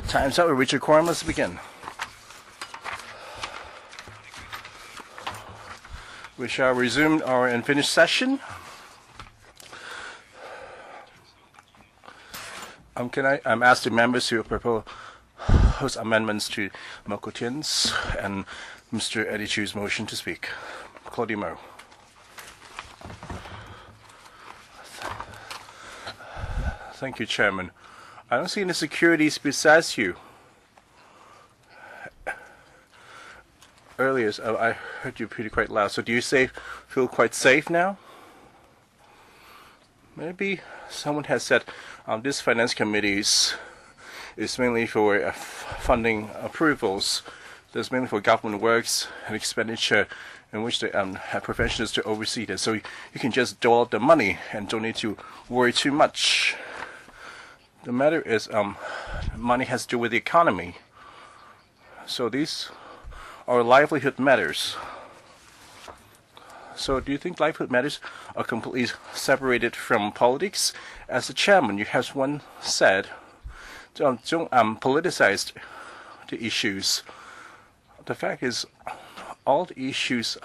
Time's up. We reach a quorum. Let's begin. We shall resume our unfinished session. I'm asking members to propose amendments to Michael TIEN's and Mr. Eddie Chu's motion to speak. Claudia Mo. Thank you, Chairman. I don't see any securities besides you. Earlier, I heard you pretty quite loud. So do you feel quite safe now? Maybe someone has said this finance committee is mainly for funding approvals. There's mainly for government works and expenditure in which they have professionals to oversee this. So you can just dole out the money and don't need to worry too much. The matter is money has to do with the economy. So these are livelihood matters. So do you think livelihood matters are completely separated from politics? As the chairman, you have once said, don't politicize the issues. The fact is, all the issues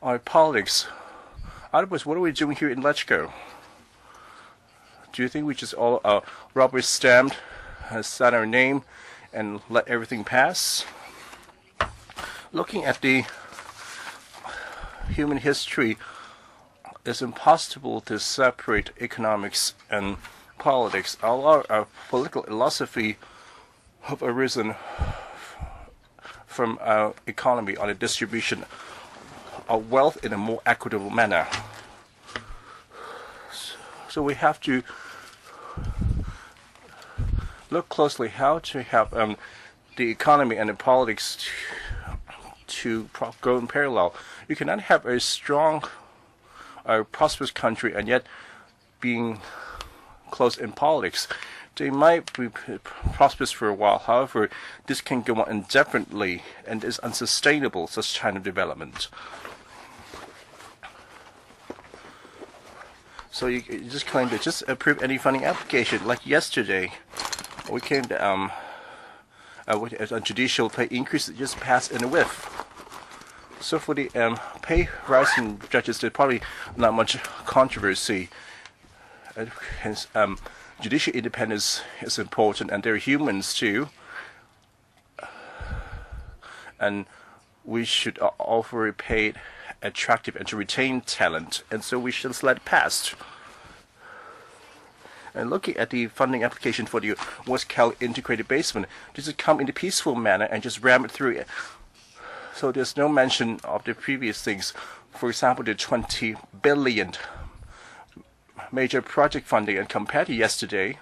are politics. Otherwise, what are we doing here in LEUNG? Do you think we just all rubber stamped, sign our name, and let everything pass? Looking at the human history, it's impossible to separate economics and politics. A lot of political philosophy have arisen from our economy on the distribution of wealth in a more equitable manner. So we have to look closely how to have the economy and the politics to go in parallel. You cannot have a strong, prosperous country and yet being close in politics. They might be prosperous for a while. However, this can go on indefinitely and is unsustainable, such kind of development. So you just claim to just approve any funding application. Like yesterday, we came to with a judicial pay increase that just passed in a whiff. So for the pay rise in judges, there's probably not much controversy. Hence, judicial independence is important, and they're humans too. And we should offer paid, attractive, and to retain talent, and so we should just let it pass. And looking at the funding application for the West Cal integrated basement, this would come in a peaceful manner and just ram it through it. So there's no mention of the previous things. For example, the 20 billion major project funding, and compared to yesterday,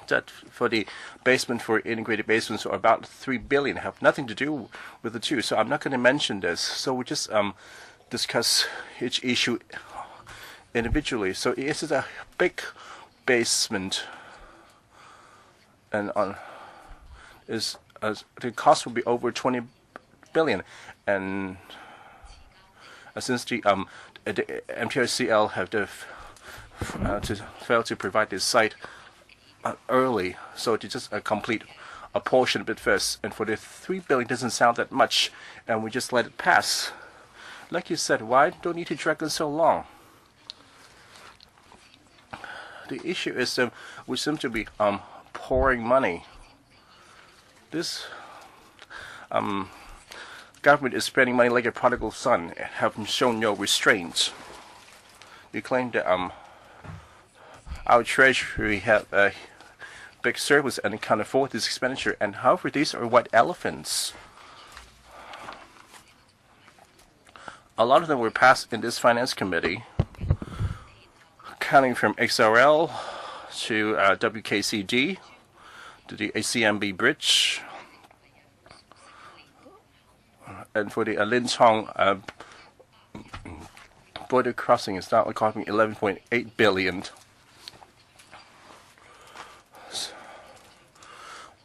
that for the basement for integrated basements are about 3 billion, have nothing to do with the two. So I'm not going to mention this. So we just discuss each issue individually. So it is a big basement, and the cost will be over 20 billion, and since the MTRCL have failed to provide this site early, so to just complete a portion of it first. And for the 3 billion doesn't sound that much, and we just let it pass. Like you said, why don't need to drag on so long? The issue is we seem to be pouring money. This government is spending money like a prodigal son and have shown no restraint. You claim that our treasury have a big surplus and can afford this expenditure, and however these are white elephants. A lot of them were passed in this finance committee, counting from XRL to WKCD to the ACMB bridge, and for the LEUNG border crossing is now costing 11.8 billion.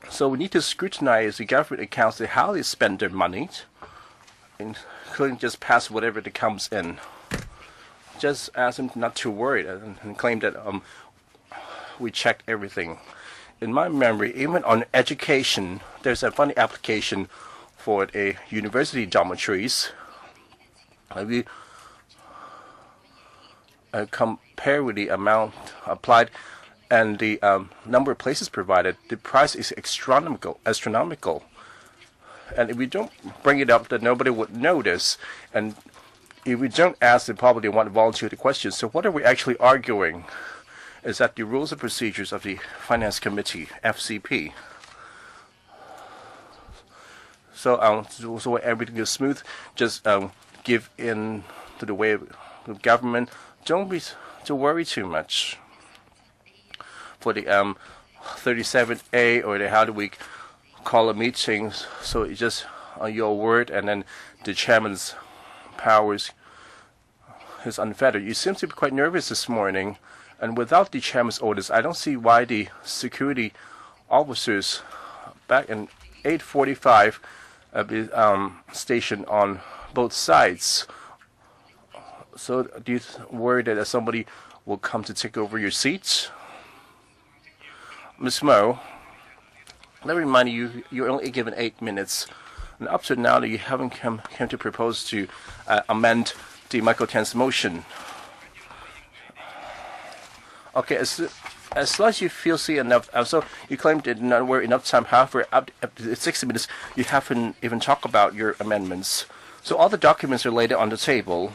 So we need to scrutinize the government accounts and how they spend their money, including just pass whatever that comes in. just asked him not to worry and claimed that we checked everything. In my memory, even on education, there's a funny application for a university dormitories. If you compare with the amount applied and the number of places provided, the price is astronomical. And if we don't bring it up, then nobody would notice. And if we don't ask, they probably want to volunteer the question. So what are we actually arguing? Is that the rules and procedures of the Finance Committee, FCP. So everything is smooth. Just give in to the way of government. Don't worry too much. For the 37A or the how do we call a meeting? So it's just your word, and then the chairman's powers is unfettered. You seem to be quite nervous this morning, and without the chairman's orders, I don't see why the security officers back in 8:45 stationed on both sides. So do you worry that somebody will come to take over your seats? Ms. Mo, let me remind you, you're only given 8 minutes. And up to now, you haven't come to propose to amend the Michael TIEN's motion. Okay, as long as you feel enough, so you claim that not were enough time. However, up to 60 minutes, you haven't even talked about your amendments. So all the documents are laid on the table.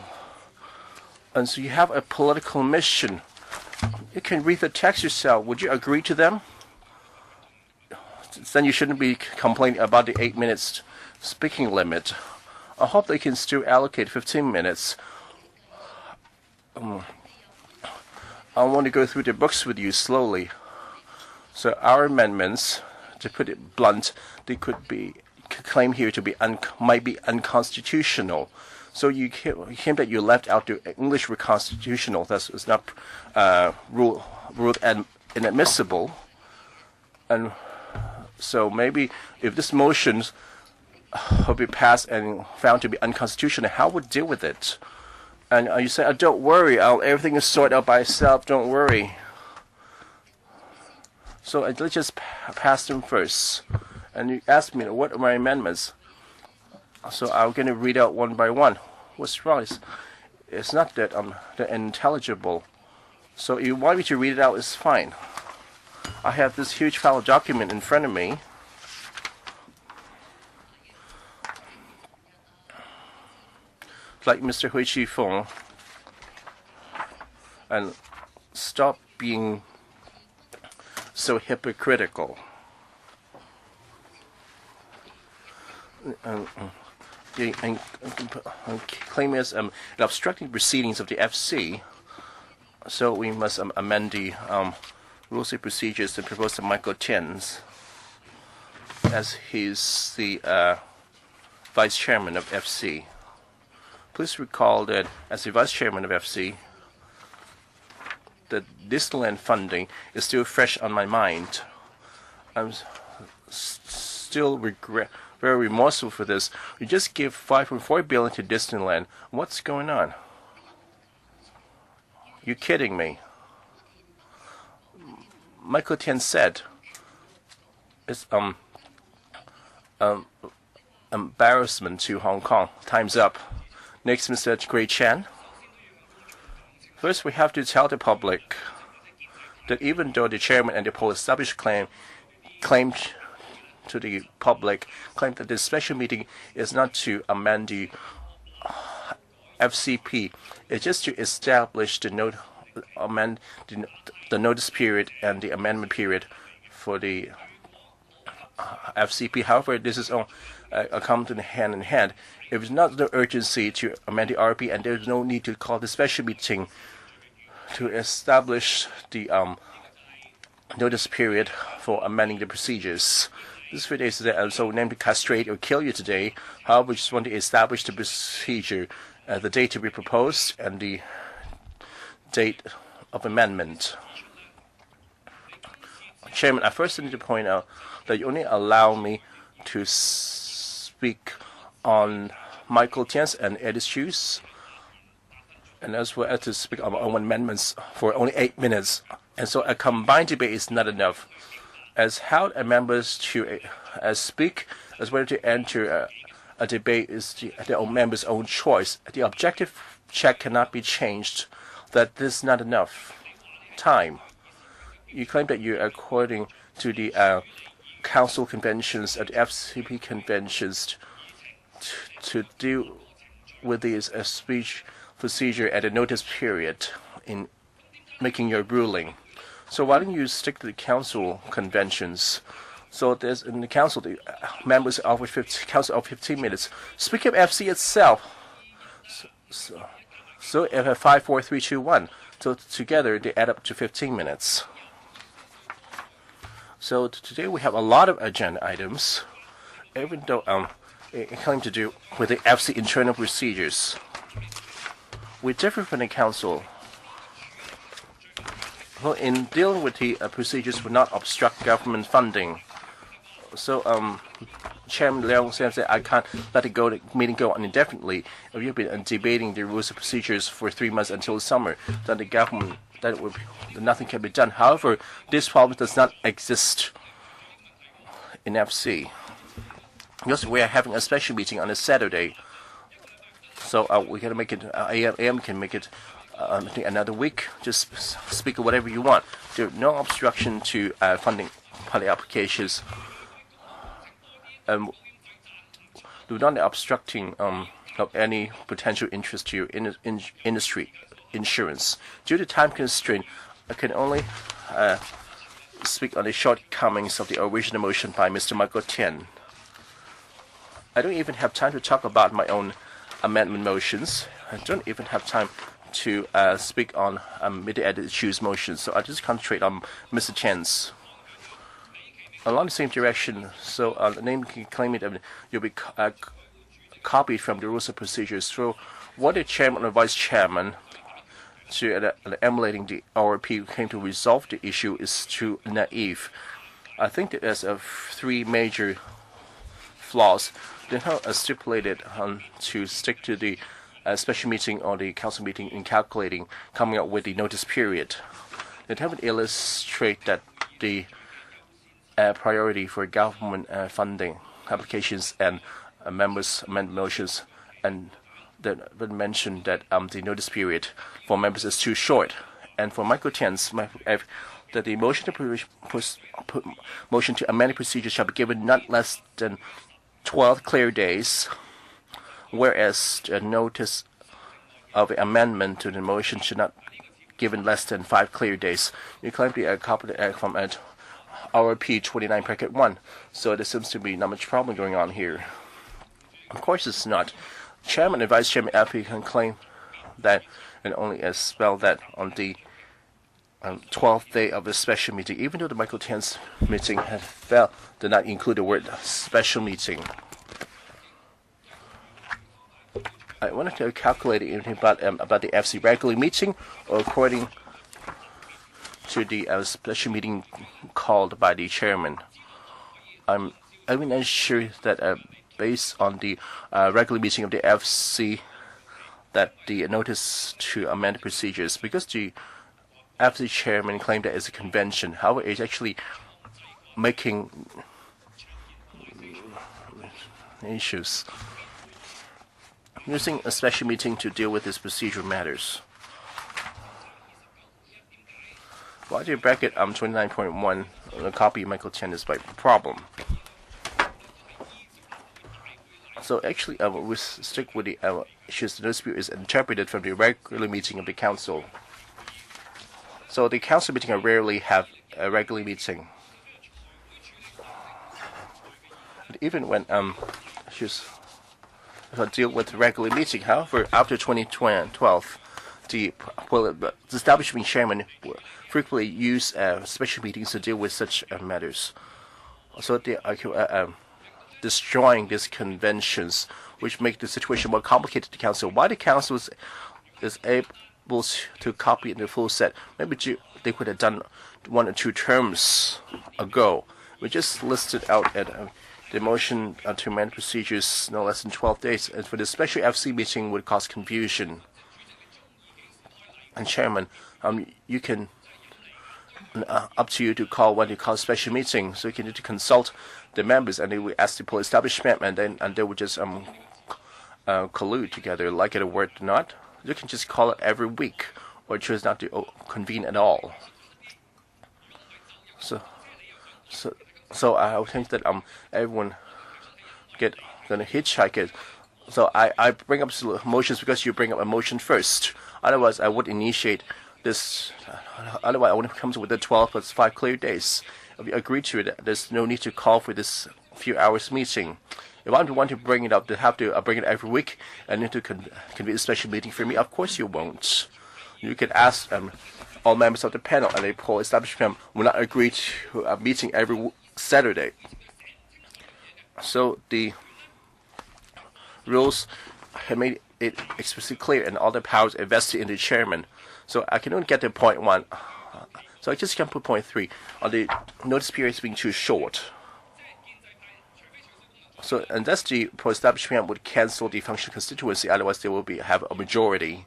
And so you have a political mission. You can read the text yourself. Would you agree to them? Then you shouldn't be complaining about the 8 minutes speaking limit. I hope they can still allocate 15 minutes. I want to go through the books with you slowly. So our amendments, to put it blunt, they could be claimed here to be might be unconstitutional. So you claim that you left out the English were constitutional. That's not ruled inadmissible. And so maybe if this motion will be passed and found to be unconstitutional, how would deal with it? And you say, don't worry, everything is sorted out by itself, don't worry. So let's just pass them first. And you ask me, what are my amendments? So I'm going to read out one by one. What's wrong? It's not that they're intelligible. So if you want me to read it out, it's fine. I have this huge file document in front of me. Like Mr. Hui Chi-feng. And stop being so hypocritical. And claim as obstructing proceedings of the FC. So we must amend the rules and procedures to propose to Michael TIEN's, as he's the vice chairman of FC. Please recall that as the vice chairman of FC, the Disneyland funding is still fresh on my mind. I'm still very remorseful for this. We just give $5.4 billion to Disneyland. What's going on? You're kidding me. Michael TIEN said it's embarrassment to Hong Kong. Time's up. Next, Mr. Gray Chan. First, we have to tell the public that even though the chairman and the poll-established claimed to the public, claimed that this special meeting is not to amend the FCP, it's just to establish the notice period and the amendment period for the FCP. However, this is come hand in hand. If there's not the urgency to amend the RP, and there's no need to call the special meeting to establish the notice period for amending the procedures. This video is also named to castrate or kill you today. However, we just want to establish the procedure, the date to be proposed, and the date of amendment. Chairman, I first need to point out that you only allow me to speak on Michael TIEN's and Edith's issues. and as well as to speak on my own amendments for only 8 minutes. And so a combined debate is not enough. As how members to speak, as well to enter a debate is their own members' own choice. The objective check cannot be changed. That this is not enough time. You claim that you, according to the Council conventions and the FCP conventions, to deal with this speech procedure at a notice period in making your ruling. So why don't you stick to the Council conventions? So there's in the Council, the members offer Council of 15 minutes. Speaking of FC itself, so if a 5, 4, 3, 2, 1, so together they add up to 15 minutes. So today we have a lot of agenda items, even though it claims to do with the FC internal procedures. We differ from the Council. Well, in dealing with the procedures would not obstruct government funding. So Chairman LEUNG says that I can't let the meeting go on indefinitely. If you've been debating the rules and procedures for 3 months until the summer, then the government that nothing can be done. However, this problem does not exist in FC because we are having a special meeting on a Saturday. So we can make it. AM can make it another week. Just speak of whatever you want. There's no obstruction to funding public applications. Do not obstructing of any potential interest to your industry insurance. Due to time constraint, I can only speak on the shortcomings of the original motion by Mr. Michael TIEN. I don't even have time to talk about my own amendment motions. I don't even have time to speak on mid-edit issues motions, so I just concentrate on Mr. Chen's. Along the same direction, so the name can claim it, you'll be copied from the rules of procedures. So what the chairman or vice chairman to emulating the RP came to resolve the issue is too naive. I think that there's 3 major flaws. They're not stipulated to stick to the special meeting or the council meeting in calculating, coming up with the notice period. They haven't illustrate that the priority for government funding applications and members' amendment motions, and that mentioned that the notice period for members is too short. And for Michael TIEN's, that the motion to amend the procedure shall be given not less than 12 clear days, whereas a notice of amendment to the motion should not given less than 5 clear days. You claim to copy the act from RP 29(1). So there seems to be not much problem going on here. Of course it's not. Chairman and Vice Chairman FP can claim that and only spell that on the 12th day of the special meeting, even though the Michael TIEN's meeting did not include the word special meeting. I wanted to calculate anything about the FC regular meeting, or according to the special meeting called by the chairman. I'm not sure that based on the regular meeting of the FC, that the notice to amend procedures, because the FC chairman claimed that it's a convention. However, it's actually making issues. Using a special meeting to deal with this procedural matters. Why do you bracket 29.1 a copy of Michael TIEN is by problem? So actually, we stick with the issues. The notice period is interpreted from the regular meeting of the council. So the council meeting rarely have a regular meeting. And even when issues deal with the regular meeting, however, after 2012, the establishment chairman frequently use special meetings to deal with such matters. So they are destroying these conventions, which make the situation more complicated to the council. Why the council is able to copy in the full set? Maybe they could have done 1 or 2 terms ago. We just listed out at the motion to amend procedures no less than 12 days, and for the special FC meeting would cause confusion. And Chairman, you can up to you to call what you call special meeting. So you can need to consult the members, and they will ask the whole establishment, and they will just collude together, like it or word or not. You can just call it every week, or choose not to convene at all. So I think that everyone gonna hitchhike it. So I bring up motions because you bring up a motion first. Otherwise, I would initiate this. Otherwise, I wouldn't come with the 12 plus 5 clear days. If you agree to it, there's no need to call for this few hours meeting. If I want to bring it up, to have to bring it every week and need to convene a special meeting for me, of course you won't. You can ask all members of the panel, and the whole establishment will not agree to a meeting every Saturday. So the rules have made it explicitly clear, and all the powers are vested in the chairman. So I can only get to point 1. So I just can put point 3 on the notice periods being too short. So unless the pro-establishment would cancel the functional constituency, otherwise they will have a majority.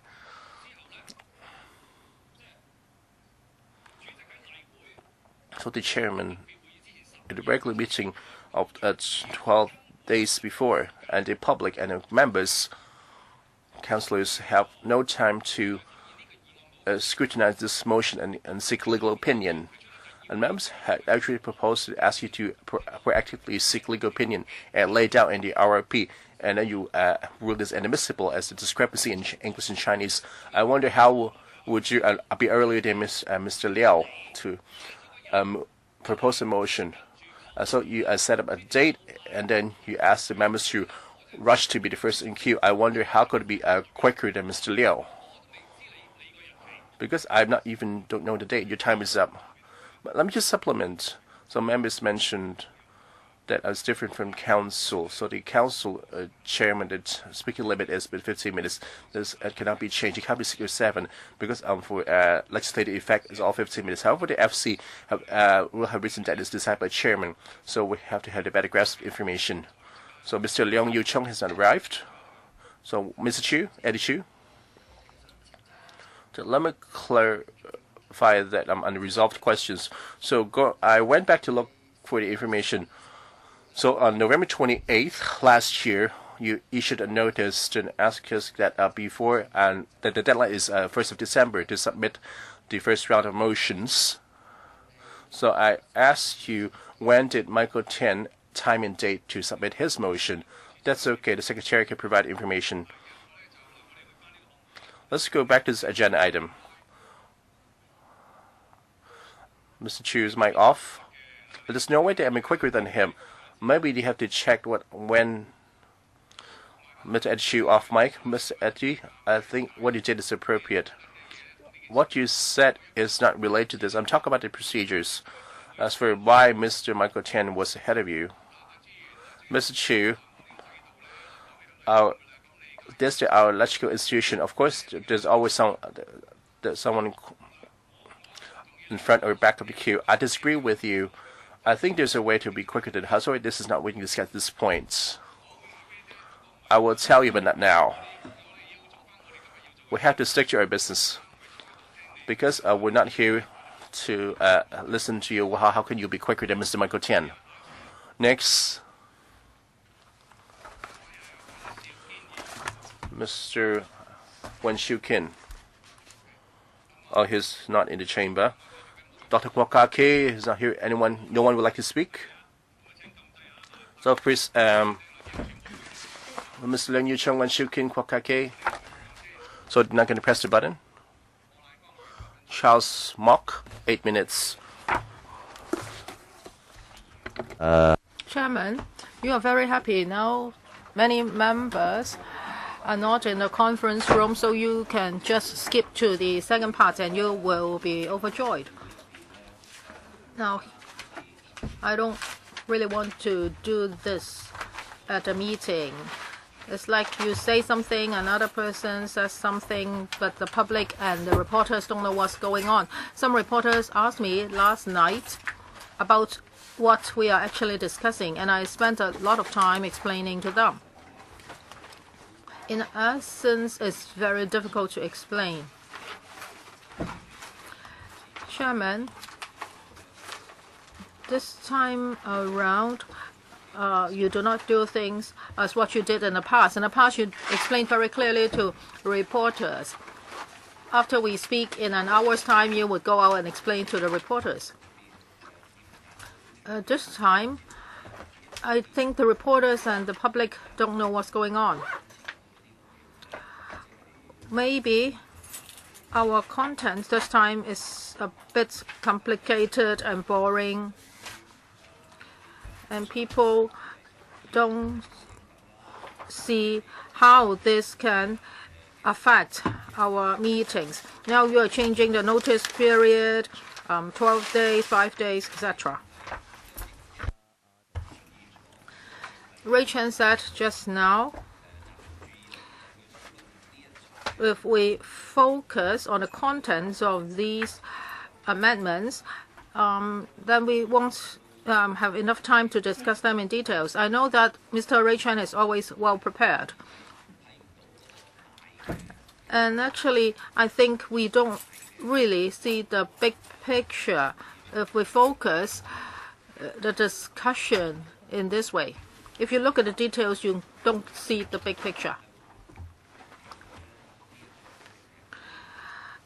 So the chairman, at the regular meeting of 12 days before, and the public and the members, councillors have no time to scrutinize this motion and seek legal opinion. And members had actually proposed to ask you to proactively seek legal opinion and lay down in the RRP, and then you rule this inadmissible as a discrepancy in English and Chinese. I wonder how would you be earlier than Mr. Liao to propose a motion. So you set up a date, and then you ask the members to rush to be the first in queue. I wonder how could it be quicker than Mr. Liao? Because I don't know the date. Your time is up. But let me just supplement. So members mentioned that it's different from council. So the council chairman, the speaking limit is 15 minutes. This cannot be changed. It can't be 6 or 7 because for legislative effect it's all 15 minutes. However, the FC will have reason that it's decided by chairman. So we have to have the better grasp of information. So Mr. Leung Yiu-chung has not arrived. So Mr. Chu, Eddie Chu. So let me clarify that unresolved questions. So I went back to look for the information. So on November 28th last year, you issued a notice to ask us that before, and that the deadline is 1st of December to submit the first round of motions. So I asked you, when did Michael TIEN time and date to submit his motion? That's okay. The secretary can provide information. Let's go back to this agenda item. Mr. Chu's mic off. There's no way that I'm quicker than him. Maybe they have to check when Mr. Ed Chu off mic. Mr. Eddie, I think what you did is appropriate. What you said is not related to this. I'm talking about the procedures. As for why Mr. Michael TIEN was ahead of you, Mr. Chu, our electrical institution, of course, there's always someone in front or back of the queue. I disagree with you. I think there's a way to be quicker than Hustle. This is not waiting to discuss this point. I will tell you, but not now. We have to stick to our business because we're not here to listen to you. How can you be quicker than Mr. Michael TIEN? Next, Mr. Wen Shu-kin. Oh, he's not in the chamber. Dr. Kwokake is not here. No one would like to speak? So please, Mr. Leung Yiu-chung, Wen Shu-kin, Kwokake. So not going to press the button? Charles Mock, 8 minutes. Chairman, you are very happy now. Many members are not in the conference room, so you can just skip to the second part and you will be overjoyed. Now, I don't really want to do this at a meeting. It's like you say something, another person says something, but the public and the reporters don't know what's going on. Some reporters asked me last night about what we are actually discussing, and I spent a lot of time explaining to them. In essence, it's very difficult to explain. Chairman, this time around, you do not do things as what you did in the past. In the past, you explained very clearly to reporters. After we speak in an hour's time, you would go out and explain to the reporters. This time, I think the reporters and the public don't know what's going on. Maybe our content this time is a bit complicated and boring, and people don't see how this can affect our meetings. Now you are changing the notice period, 12 days, 5 days, etc. Ray Chen said just now, if we focus on the contents of these amendments, then we won't have enough time to discuss them in details. I know that Mr. Ray Chen is always well prepared. And actually, I think we don't really see the big picture if we focus the discussion in this way. If you look at the details, you don't see the big picture.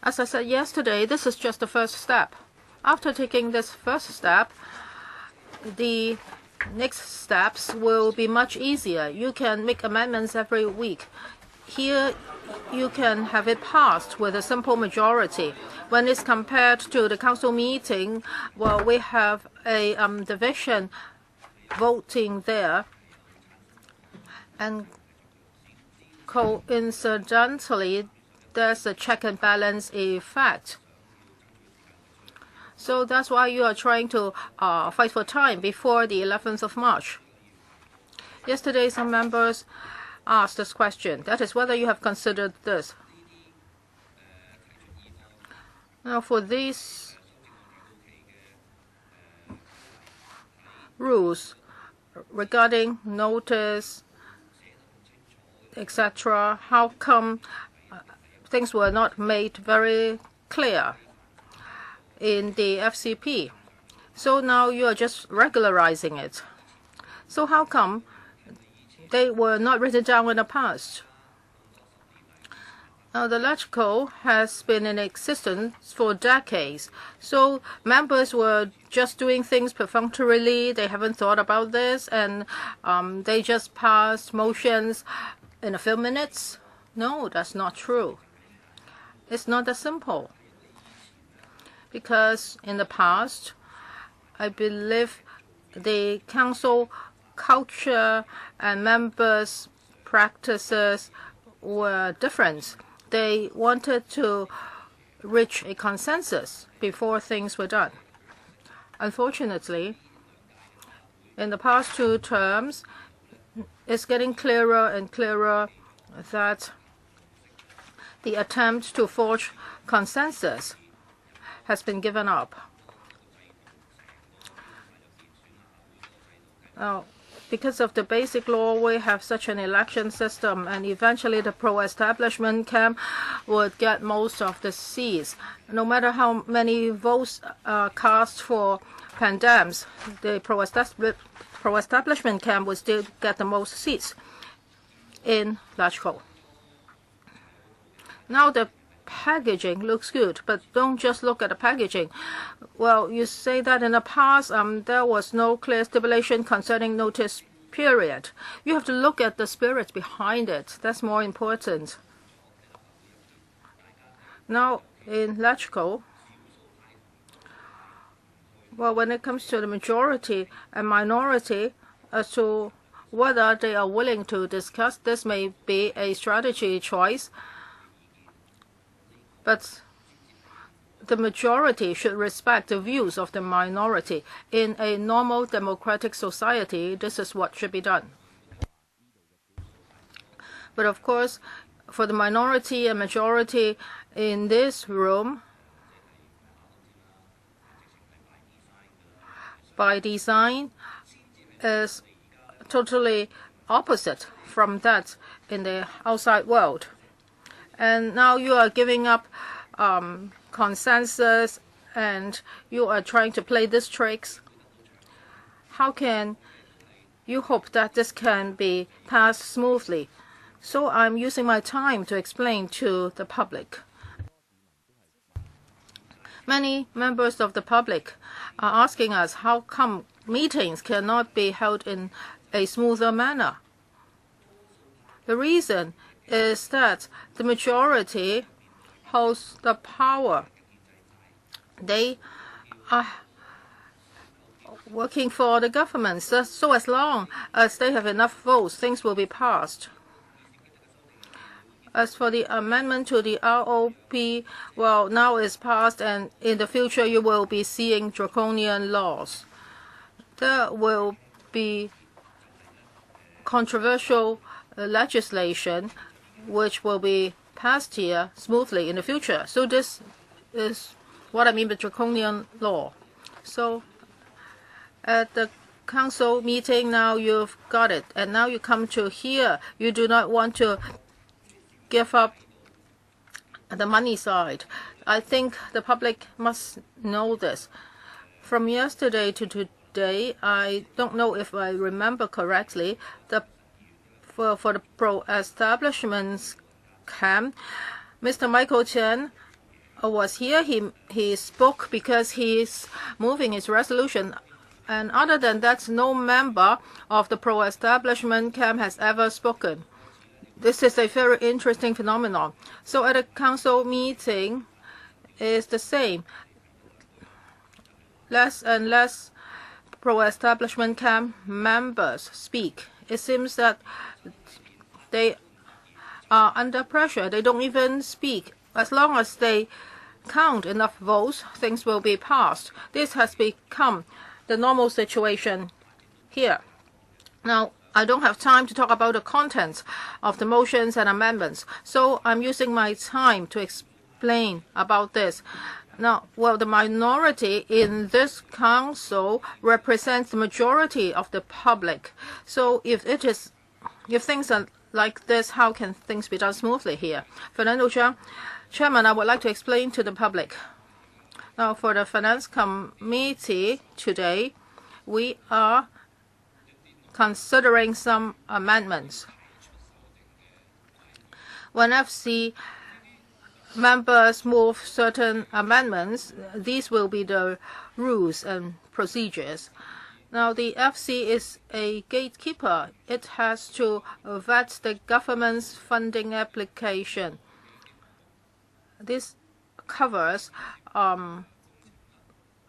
As I said yesterday, this is just the first step. After taking this first step, the next steps will be much easier. You can make amendments every week. Here, you can have it passed with a simple majority. When it's compared to the council meeting, well, we have a division voting there. And coincidentally, there's a check and balance effect. So that's why you are trying to fight for time before the 11th of March. Yesterday, some members asked this question. That is whether you have considered this. Now, for these rules regarding notice, etc., how come things were not made very clear in the FCP? So now you are just regularizing it. So how come they were not written down in the past? Now, the electrical has been in existence for decades. So members were just doing things perfunctorily. They haven't thought about this, and they just passed motions in a few minutes. No, that's not true. It's not that simple. Because in the past, I believe the council culture and members' practices were different. They wanted to reach a consensus before things were done. Unfortunately, in the past 2 terms, it's getting clearer and clearer that the attempt to forge consensus has been given up. Now, because of the basic law, we have such an election system, and eventually the pro-establishment camp would get most of the seats. No matter how many votes are cast for Pandams, the pro-establishment camp would still get the most seats in Lachko. Now the packaging looks good, but don't just look at the packaging. Well, you say that in the past there was no clear stipulation concerning notice period. You have to look at the spirit behind it. That's more important. Now, in Lachko, well, when it comes to the majority and minority, as to whether they are willing to discuss, this may be a strategy choice. But the majority should respect the views of the minority. In a normal democratic society, this is what should be done. But of course, for the minority and majority in this room, by design, is totally opposite from that in the outside world. And now you are giving up consensus and you are trying to play these tricks, how can you hope that this can be passed smoothly? So I'm using my time to explain to the public. Many members of the public are asking us how come meetings cannot be held in a smoother manner. The reason is that the majority holds the power. They are working for the government, so as long as they have enough votes, things will be passed. As for the amendment to the ROP, well, now it's passed, and in the future you will be seeing draconian laws. There will be controversial legislation which will be passed here smoothly in the future. So this is what I mean by draconian law. So at the council meeting now you've got it, and now you come to here. You do not want to give up the money side. I think the public must know this. From yesterday to today, I don't know if I remember correctly, for the pro-establishment camp, Mr. Michael TIEN was here. He spoke because he's moving his resolution. And other than that, no member of the pro-establishment camp has ever spoken. This is a very interesting phenomenon. So at a council meeting, it's the same. Less and less pro-establishment camp members speak. It seems that they are under pressure. They don't even speak. As long as they count enough votes, things will be passed. This has become the normal situation here. Now, I don't have time to talk about the contents of the motions and amendments, so I'm using my time to explain about this. Now, well, the minority in this council represents the majority of the public. So if things are like this, how can things be done smoothly here? Fernando Zhang, Chairman, I would like to explain to the public. Now, for the Finance Committee today, we are considering some amendments. When FC members move certain amendments, these will be the rules and procedures. Now, the FC is a gatekeeper. It has to vet the government's funding application. This covers a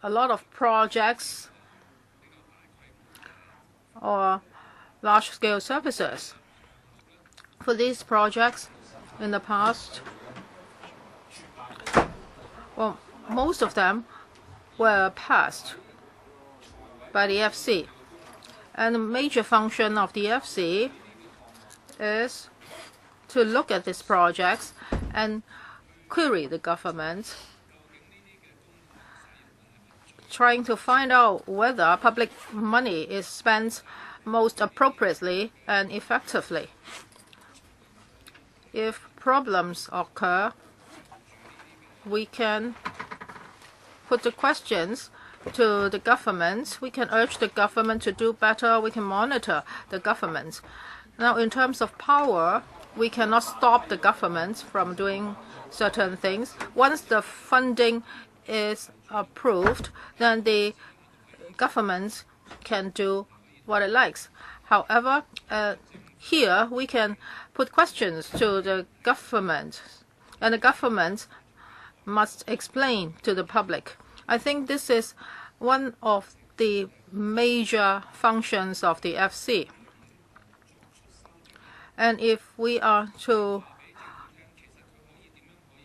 lot of projects or large-scale services. For these projects in the past, well, most of them were passed by the FC. And the major function of the FC is to look at these projects and query the government, trying to find out whether public money is spent most appropriately and effectively. If problems occur, we can put the questions to the government. We can urge the government to do better. We can monitor the government. Now, in terms of power, we cannot stop the government from doing certain things. Once the funding is approved, then the government can do what it likes. However, here we can put questions to the government, and the government must explain to the public. I think this is one of the major functions of the FC. And if we are to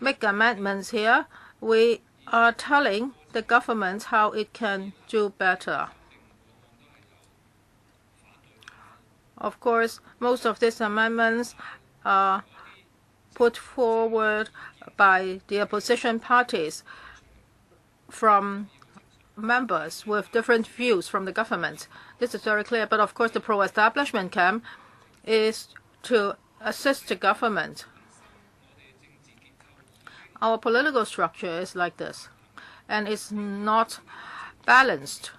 make amendments here, we are telling the government how it can do better. Of course, most of these amendments are put forward by the opposition parties from members with different views from the government. This is very clear. But of course, the pro-establishment camp is to assist the government. Our political structure is like this. and it's not balanced.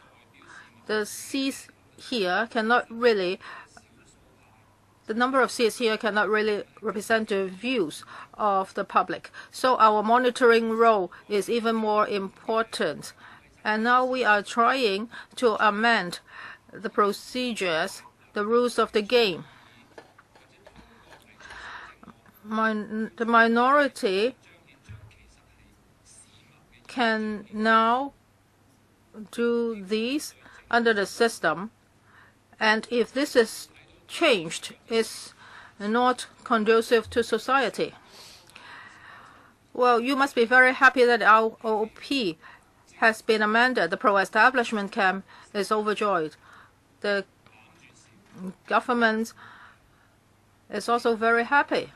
The seats here cannot really, the number of seats here cannot really represent the views of the public. So our monitoring role is even more important. And now we are trying to amend the procedures, the rules of the game. The minority can now do these under the system, and if this is changed, it's not conducive to society. Well, you must be very happy that our OP has been amended. The pro-establishment camp is overjoyed. The government is also very happy.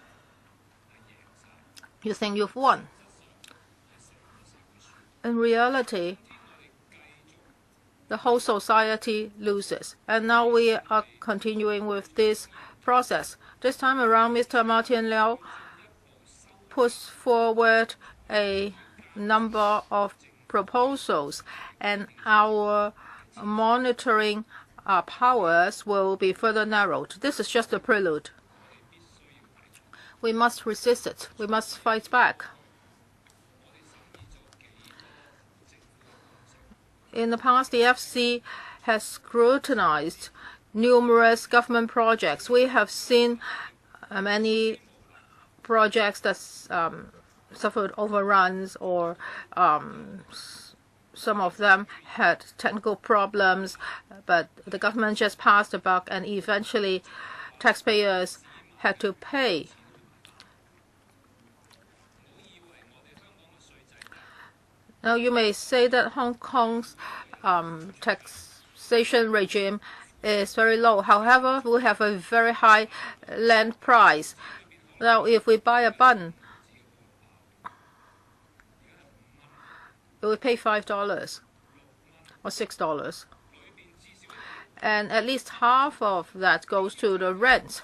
You think you've won. In reality, the whole society loses. And now we are continuing with this process. This time around, Mr. Martin Liao puts forward a number of proposals, and our monitoring powers will be further narrowed. This is just a prelude. We must resist it. We must fight back. In the past, the FC has scrutinized numerous government projects. We have seen many projects that suffered overruns, or some of them had technical problems, but the government just passed the buck, and eventually taxpayers had to pay. Now, you may say that Hong Kong's taxation regime is very low. However, we have a very high land price. Now, if we buy a bun, we pay $5 or $6. And at least half of that goes to the rent.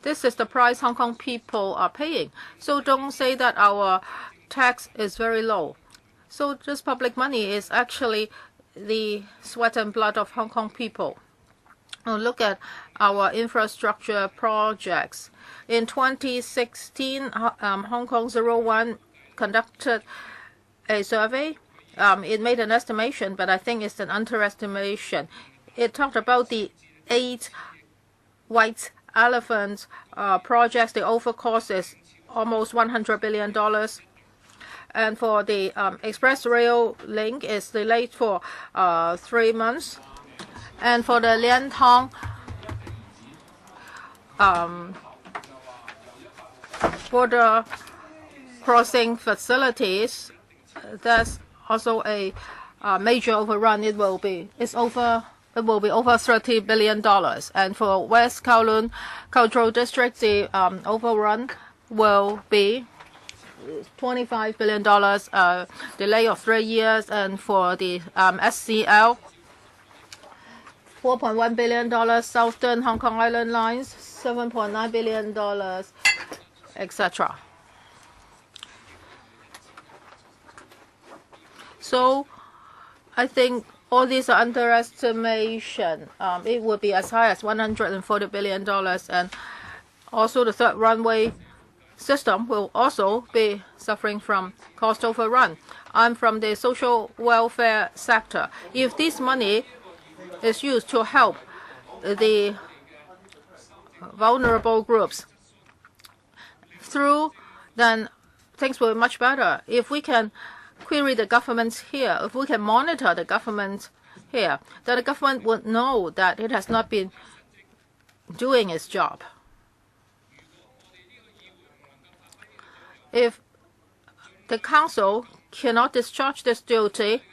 This is the price Hong Kong people are paying. So don't say that our tax is very low. So this public money is actually the sweat and blood of Hong Kong people. Now look at our infrastructure projects. In 2016, Hong Kong 01 conducted a survey. It made an estimation, but I think it's an underestimation. It talked about the 8 white elephant projects. The overall cost is almost $100 billion. And for the express rail link, it's delayed for 3 months. And for the Liantong border crossing facilities, that's also a major overrun. It will be over $30 billion. And for West Kowloon Cultural District, the overrun will be $25 billion, delay of 3 years. And for the SCL, $4.1 billion, Southern Hong Kong Island Lines, $7.9 billion, etc. So I think all these are underestimation. It would be as high as $140 billion. And also the third runway system will also be suffering from cost overrun. I'm from the social welfare sector. If this money is used to help the vulnerable groups then things will be much better. If we can query the government here, if we can monitor the government here, then the government would know that it has not been doing its job. If the council cannot discharge this duty,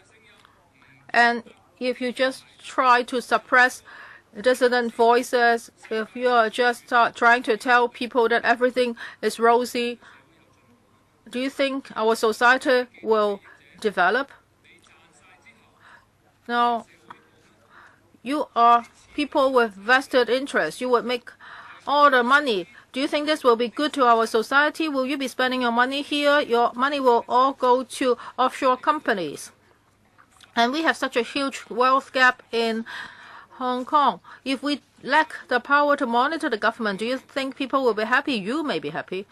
and if you just try to suppress dissident voices, if you are just trying to tell people that everything is rosy, do you think our society will develop? Now, you are people with vested interests. You would make all the money Do you think this will be good to our society? Will you be spending your money here? Your money will all go to offshore companies. And we have such a huge wealth gap in Hong Kong. If we lack the power to monitor the government, do you think people will be happy? You may be happy.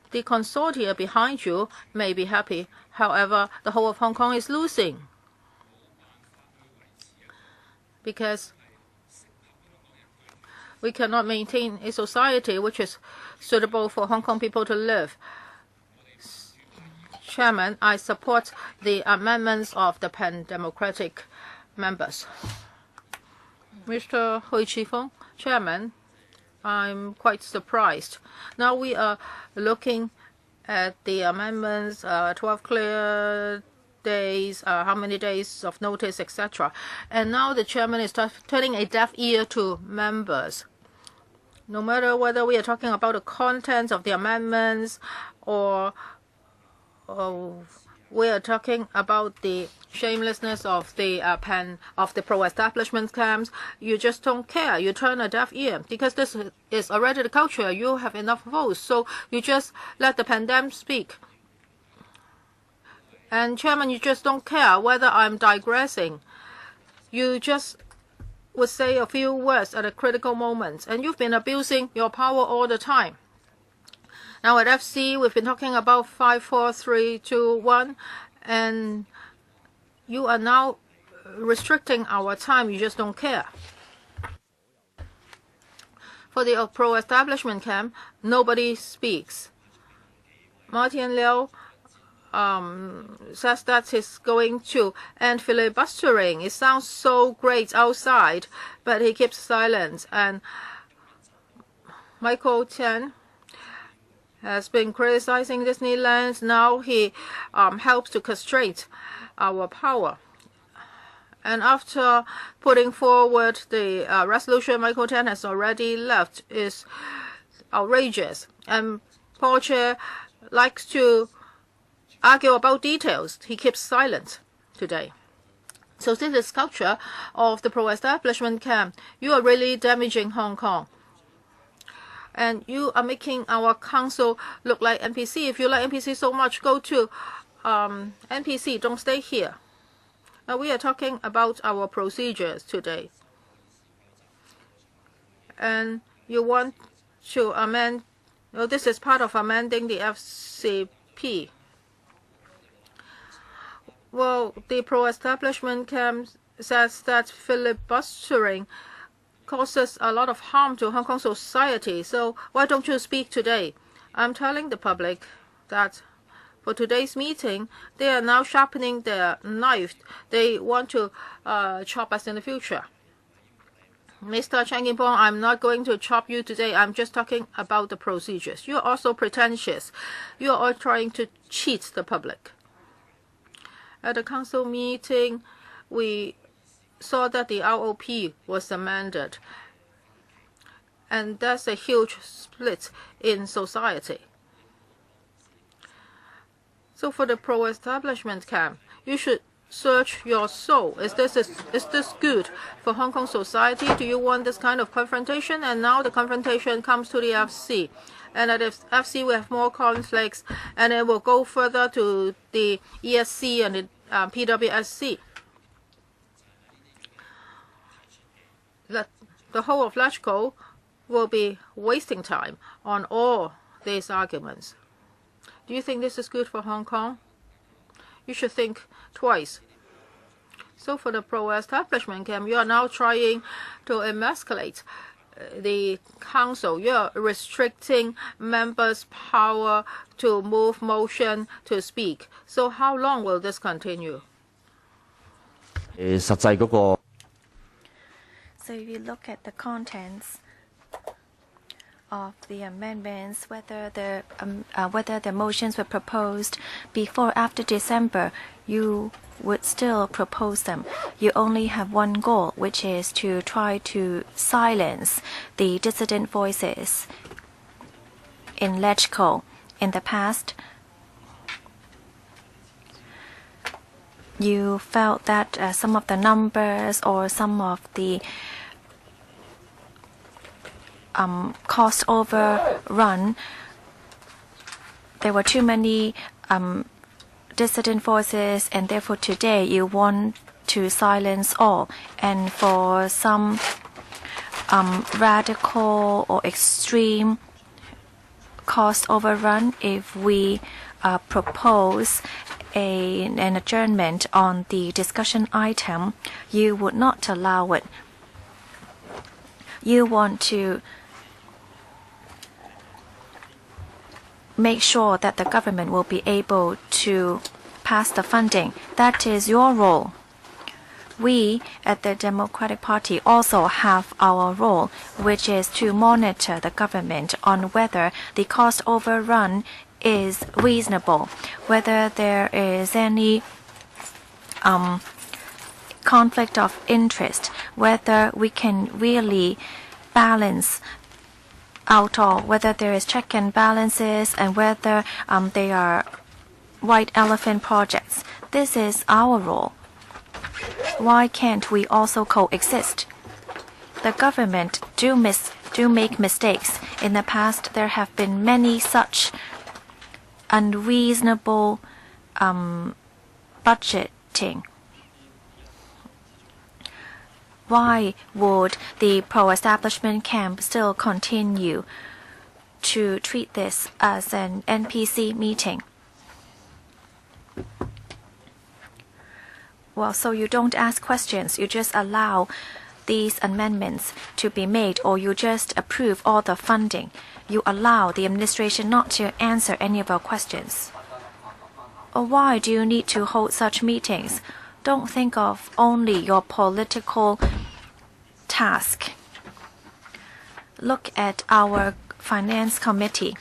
The consortia behind you may be happy. However, the whole of Hong Kong is losing. Because we cannot maintain a society which is suitable for Hong Kong people to live. Chairman, I support the amendments of the pan-democratic members. Mr. Hui Chi-feng, Chairman, I'm quite surprised. Now we are looking at the amendments, 12 clear days, how many days of notice, etc. And now the chairman is turning a deaf ear to members. No matter whether we are talking about the contents of the amendments or we are talking about the shamelessness of the pro-establishment camps, you just don't care. You turn a deaf ear because this is already the culture. You have enough votes, so you just let the pandemic speak. And Chairman, you just don't care whether I'm digressing. You just would say a few words at a critical moment, and you've been abusing your power all the time. Now at FC, we've been talking about 5, 4, 3, 2, 1, and you are now restricting our time. You just don't care. For the pro-establishment camp, nobody speaks. Martin Liu says that he's going to end filibustering. It sounds so great outside, but he keeps silent. And Michael TIEN has been criticizing Disneyland. Now he helps to castrate our power. And after putting forward the resolution Michael TIEN has already left is outrageous. And Paul Chair likes to argue about details. He keeps silent today. So this is culture of the pro-establishment camp. You are really damaging Hong Kong. And you are making our council look like NPC. If you like NPC so much, go to NPC. Don't stay here. Now we are talking about our procedures today. And you want to amend, well, this is part of amending the FCP. Well, the pro-establishment camp says that filibustering causes a lot of harm to Hong Kong society. So why don't you speak today? I'm telling the public that for today's meeting, they are now sharpening their knife. They want to chop us in the future. Mr. Chang Kim-pong, I'm not going to chop you today. I'm just talking about the procedures. You're also pretentious. You're all trying to cheat the public. At the council meeting, we saw that the ROP was amended. And that's a huge split in society. So for the pro-establishment camp, you should search your soul. Is this good for Hong Kong society? Do you want this kind of confrontation? And now the confrontation comes to the FC. And at the FC, we have more conflicts, and it will go further to the ESC and the PWSC. The whole of LEUNG will be wasting time on all these arguments. Do you think this is good for Hong Kong? You should think twice. So for the pro-establishment camp, you are now trying to emasculate the council. You are restricting members' power to move motion, to speak. So how long will this continue? So if you look at the contents of the amendments, whether the motions were proposed before or after December, you would still propose them. You only have one goal, which is to try to silence the dissident voices in LEUNG. In the past, you felt that some of the numbers or some of the cost overrun, there were too many dissident voices, and therefore today you want to silence all. And for some radical or extreme cost overrun, if we propose an adjournment on the discussion item, you would not allow it. You want to make sure that the government will be able to pass the funding. That is your role. We at the Democratic Party also have our role, which is to monitor the government on whether the cost overrun is reasonable, whether there is any conflict of interest, whether we can really balance out all, whether there is check and balances, and whether they are white elephant projects. This is our role. Why can't we also coexist? The government do make mistakes. In the past, there have been many such unreasonable budgeting. Why would the pro-establishment camp still continue to treat this as an NPC meeting? Well, so you don't ask questions, you just allow these amendments to be made, or you just approve all the funding. You allow the administration not to answer any of our questions. Or why do you need to hold such meetings? Don't think of only your political task. Look at our finance committee.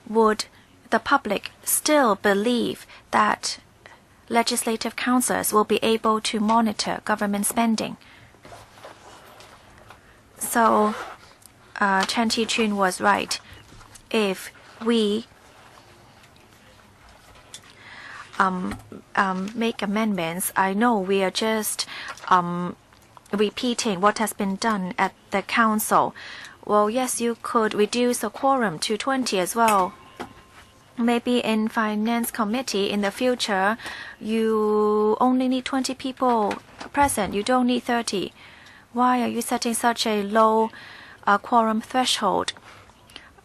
Would the public still believe that legislative councillors will be able to monitor government spending? So, CHAN Chi-chuen was right. If we make amendments, I know we are just repeating what has been done at the council. Well, yes, you could reduce the quorum to 20 as well. Maybe in finance committee in the future, you only need 20 people present. You don't need 30. Why are you setting such a low quorum threshold?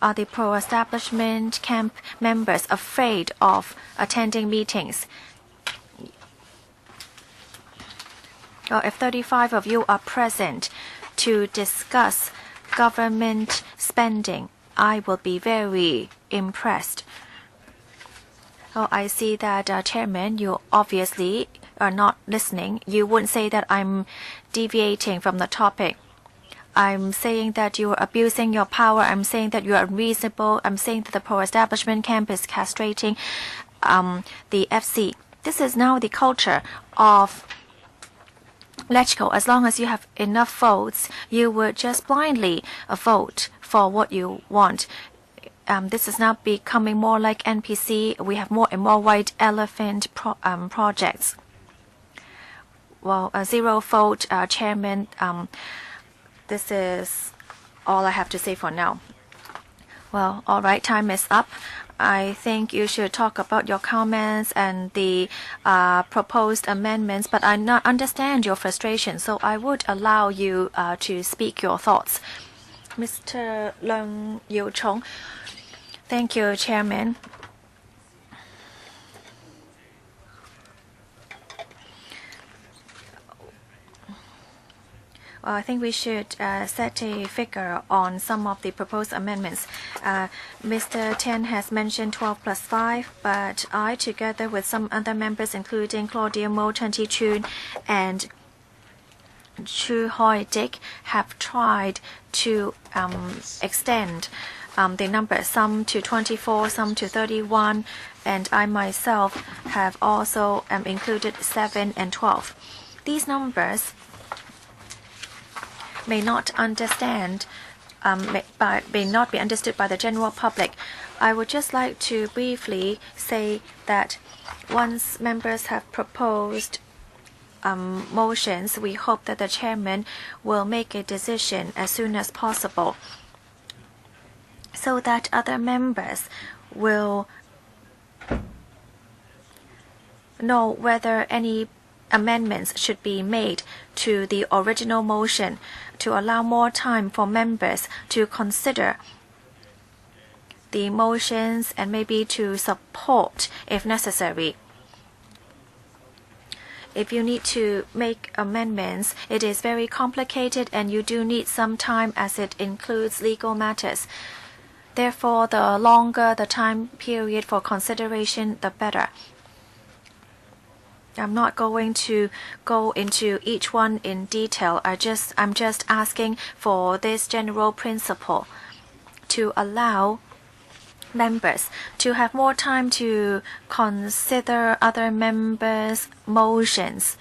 Are the pro-establishment camp members afraid of attending meetings? Well, if 35 of you are present to discuss government spending, I will be very impressed. Oh, I see that, Chairman, you obviously are not listening. You wouldn't say that I'm deviating from the topic. I'm saying that you are abusing your power. I'm saying that you are unreasonable. I'm saying that the pro-establishment camp is castrating the FC. This is now the culture of LegCo. As long as you have enough votes, you would just blindly vote for what you want. This is now becoming more like NPC. We have more and more white elephant projects. Well, a zero vote, Chairman. This is all I have to say for now. Well, all right, time is up. I think you should talk about your comments and the proposed amendments, but I not understand your frustration, so I would allow you to speak your thoughts. Mr. LEUNG Yiu-chung. Thank you, Chairman. Well, I think we should set a figure on some of the proposed amendments. Mr. Tian has mentioned 12 plus 5, but I, together with some other members, including Claudia, Chan Chi-chuen, and CHU Hoi-dick, have tried to extend the numbers, some to 24, some to 31, and I myself have also included 7 and 12. These numbers may not may not be understood by the general public. I would just like to briefly say that once members have proposed motions, we hope that the chairman will make a decision as soon as possible so that other members will know whether any amendments should be made to the original motion to allow more time for members to consider the motions and maybe to support if necessary. If you need to make amendments, it is very complicated and you do need some time as it includes legal matters. Therefore, the longer the time period for consideration, the better. I'm not going to go into each one in detail. I'm just asking for this general principle to allow members to have more time to consider other members' motions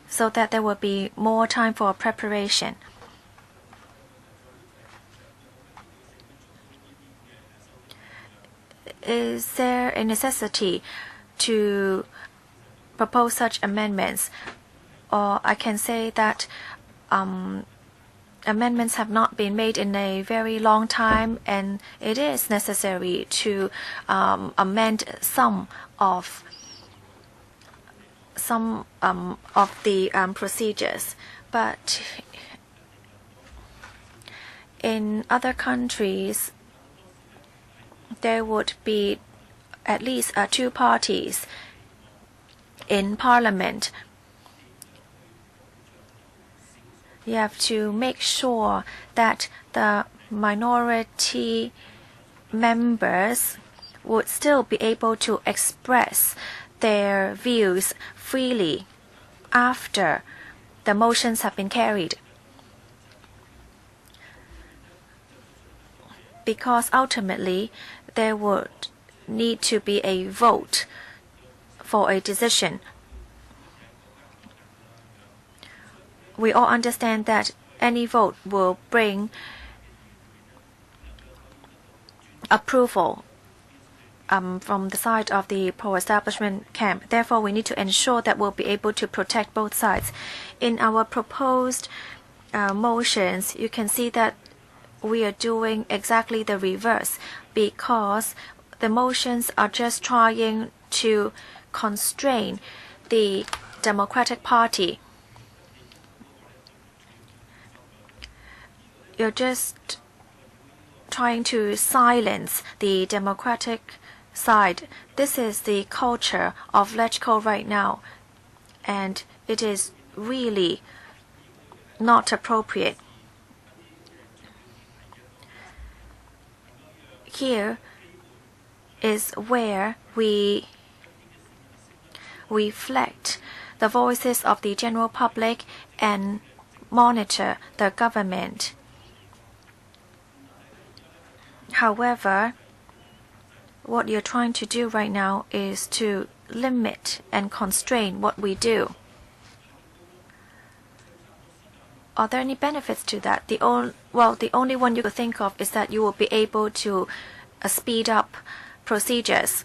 so that there will be more time for preparation. Is there a necessity to propose such amendments? Or I can say that amendments have not been made in a very long time, and it is necessary to amend some of the procedures. But in other countries, there would be at least two parties in parliament. You have to make sure that the minority members would still be able to express their views freely after the motions have been carried. Because ultimately, there would need to be a vote for a decision. We all understand that any vote will bring approval from the side of the pro-establishment camp. Therefore, we need to ensure that we'll be able to protect both sides. In our proposed motions, you can see that we are doing exactly the reverse, because the motions are just trying to constrain the Democratic Party. You're just trying to silence the Democratic side. This is the culture of LegCo right now, and it is really not appropriate. Here is where we reflect the voices of the general public and monitor the government. However, what you're trying to do right now is to limit and constrain what we do. Are there any benefits to that? The only one you could think of is that you will be able to speed up procedures.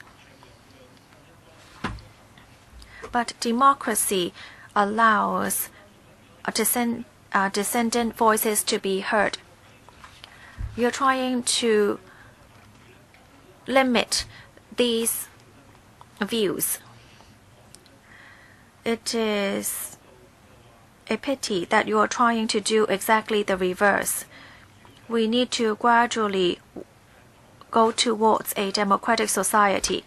But democracy allows dissenting voices to be heard. You're trying to limit these views. It is a pity that you are trying to do exactly the reverse. We need to gradually go towards a democratic society.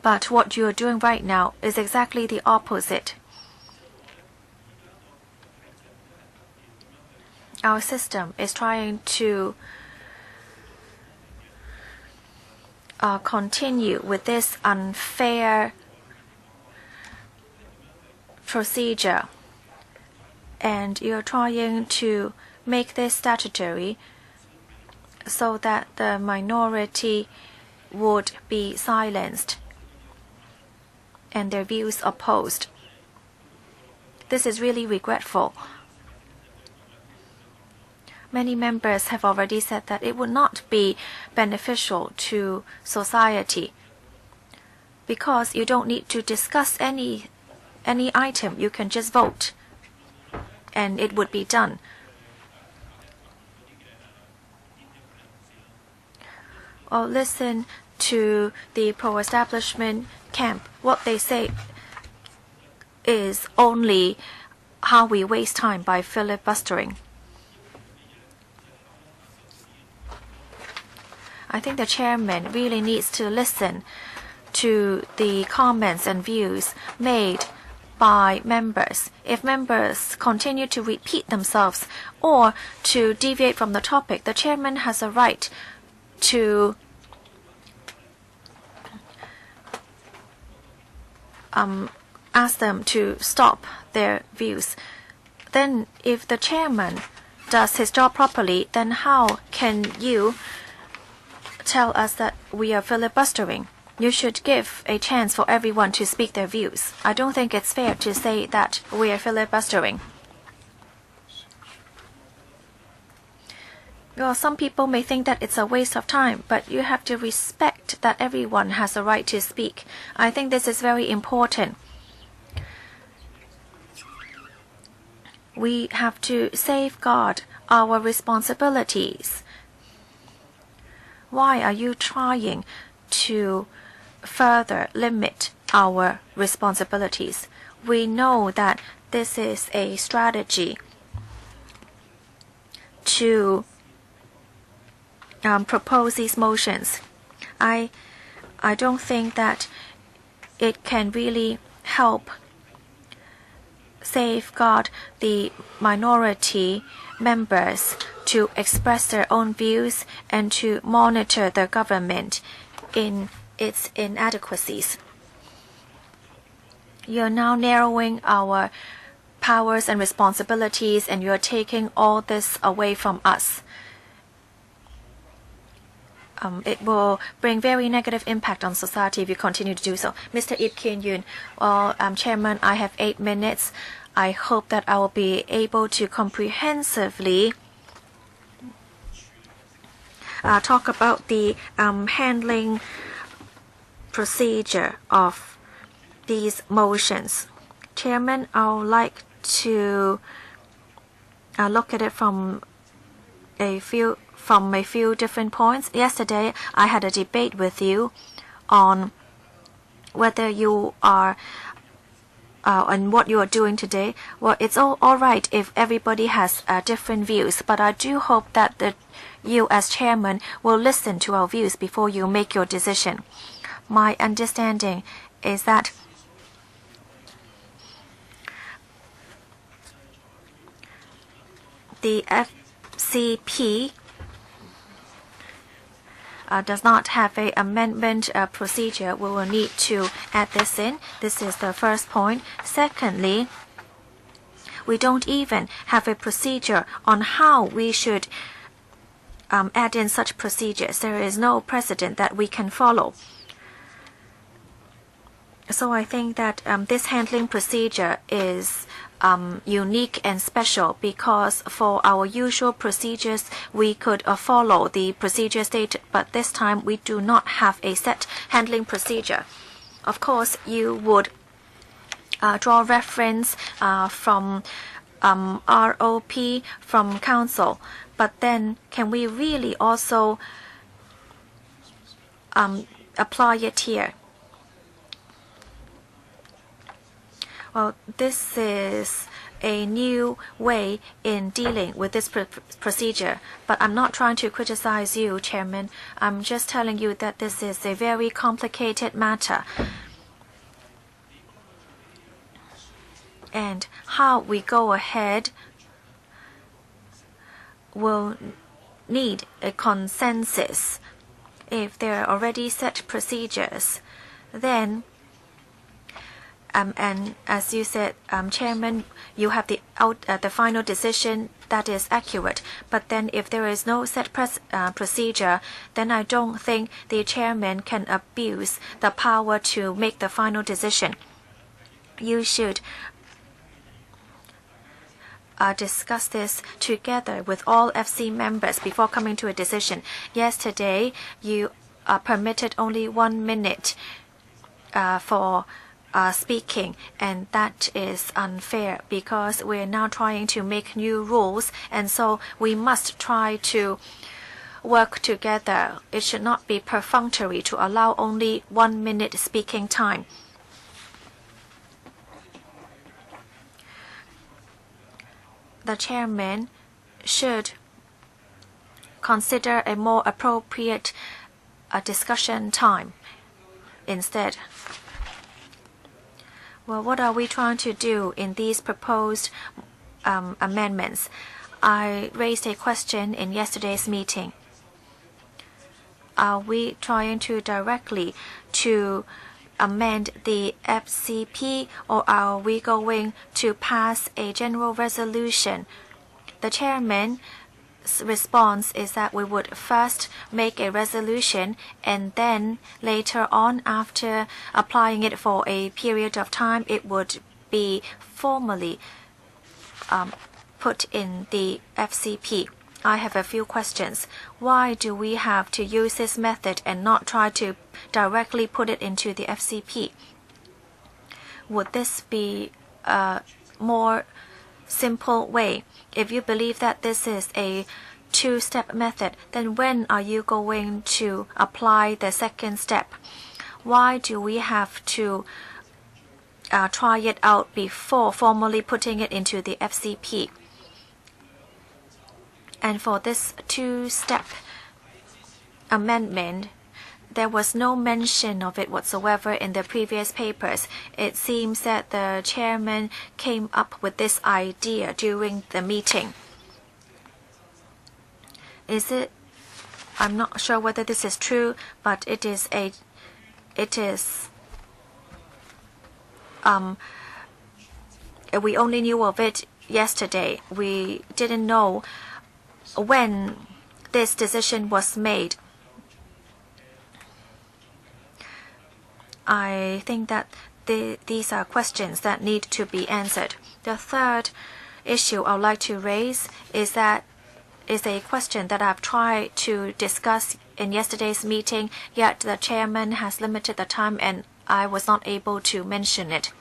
But what you are doing right now is exactly the opposite. Our system is trying to continue with this unfair procedure, and you're trying to make this statutory so that the minority would be silenced and their views opposed. This is really regretful. Many members have already said that it would not be beneficial to society. because you don't need to discuss any item. You can just vote, and it would be done. Or listen to the pro-establishment camp. What they say is only how we waste time by filibustering. I think the chairman really needs to listen to the comments and views made by members. If members continue to repeat themselves or to deviate from the topic, the chairman has a right to ask them to stop their views. Then if the chairman does his job properly, then how can you tell us that we are filibustering? You should give a chance for everyone to speak their views. I don't think it's fair to say that we are filibustering. Well, some people may think that it's a waste of time, but you have to respect that everyone has a right to speak. I think this is very important. We have to safeguard our responsibilities. Why are you trying to further limit our responsibilities? We know that this is a strategy to propose these motions. I don't think that it can really help safeguard the minority members to express their own views and to monitor the government in its inadequacies. You're now narrowing our powers and responsibilities, and you're taking all this away from us. It will bring very negative impact on society if you continue to do so. Mr. Ip Kian Yun, Chairman, I have 8 minutes. I hope that I will be able to comprehensively talk about the handling procedure of these motions. Chairman, I would like to look at it from a few different points. Yesterday, I had a debate with you on whether you are and what you are doing today. Well, it's all right if everybody has different views, but I do hope that you as chairman will listen to our views before you make your decision. My understanding is that the FCP does not have an amendment procedure. We will need to add this in. This is the first point. Secondly, we don't even have a procedure on how we should add in such procedures. There is no precedent that we can follow. So I think that this handling procedure is unique and special, because for our usual procedures we could follow the procedure stated, but this time we do not have a set handling procedure. Of course, you would draw reference from ROP, from council, but then can we really also apply it here? Well, this is a new way in dealing with this procedure, but I'm not trying to criticize you, Chairman. I'm just telling you that this is a very complicated matter. And how we go ahead will need a consensus. If there are already set procedures, then and as you said, Chairman, you have the final decision that is accurate. But then if there is no set procedure, then I don't think the Chairman can abuse the power to make the final decision. You should discuss this together with all FC members before coming to a decision. Yesterday, you permitted only 1 minute for speaking, and that is unfair because we're now trying to make new rules, and so we must try to work together. It should not be perfunctory to allow only 1 minute speaking time. The chairman should consider a more appropriate discussion time instead. Well, what are we trying to do in these proposed amendments? I raised a question in yesterday's meeting. Are we trying to directly amend the FCP, or are we going to pass a general resolution? The chairman's response is that we would first make a resolution and then later on, after applying it for a period of time, it would be formally put in the FCP. I have a few questions. Why do we have to use this method and not try to directly put it into the FCP? Would this be a more simple way? If you believe that this is a two-step method, then when are you going to apply the second step? Why do we have to try it out before formally putting it into the FCP? And for this two-step amendment, there was no mention of it whatsoever in the previous papers. It seems that the chairman came up with this idea during the meeting. I'm not sure whether this is true, but we only knew of it yesterday. We didn't know when this decision was made. I think that these are questions that need to be answered. The third issue I would like to raise is a question that I've tried to discuss in yesterday's meeting, yet the chairman has limited the time and I was not able to mention it.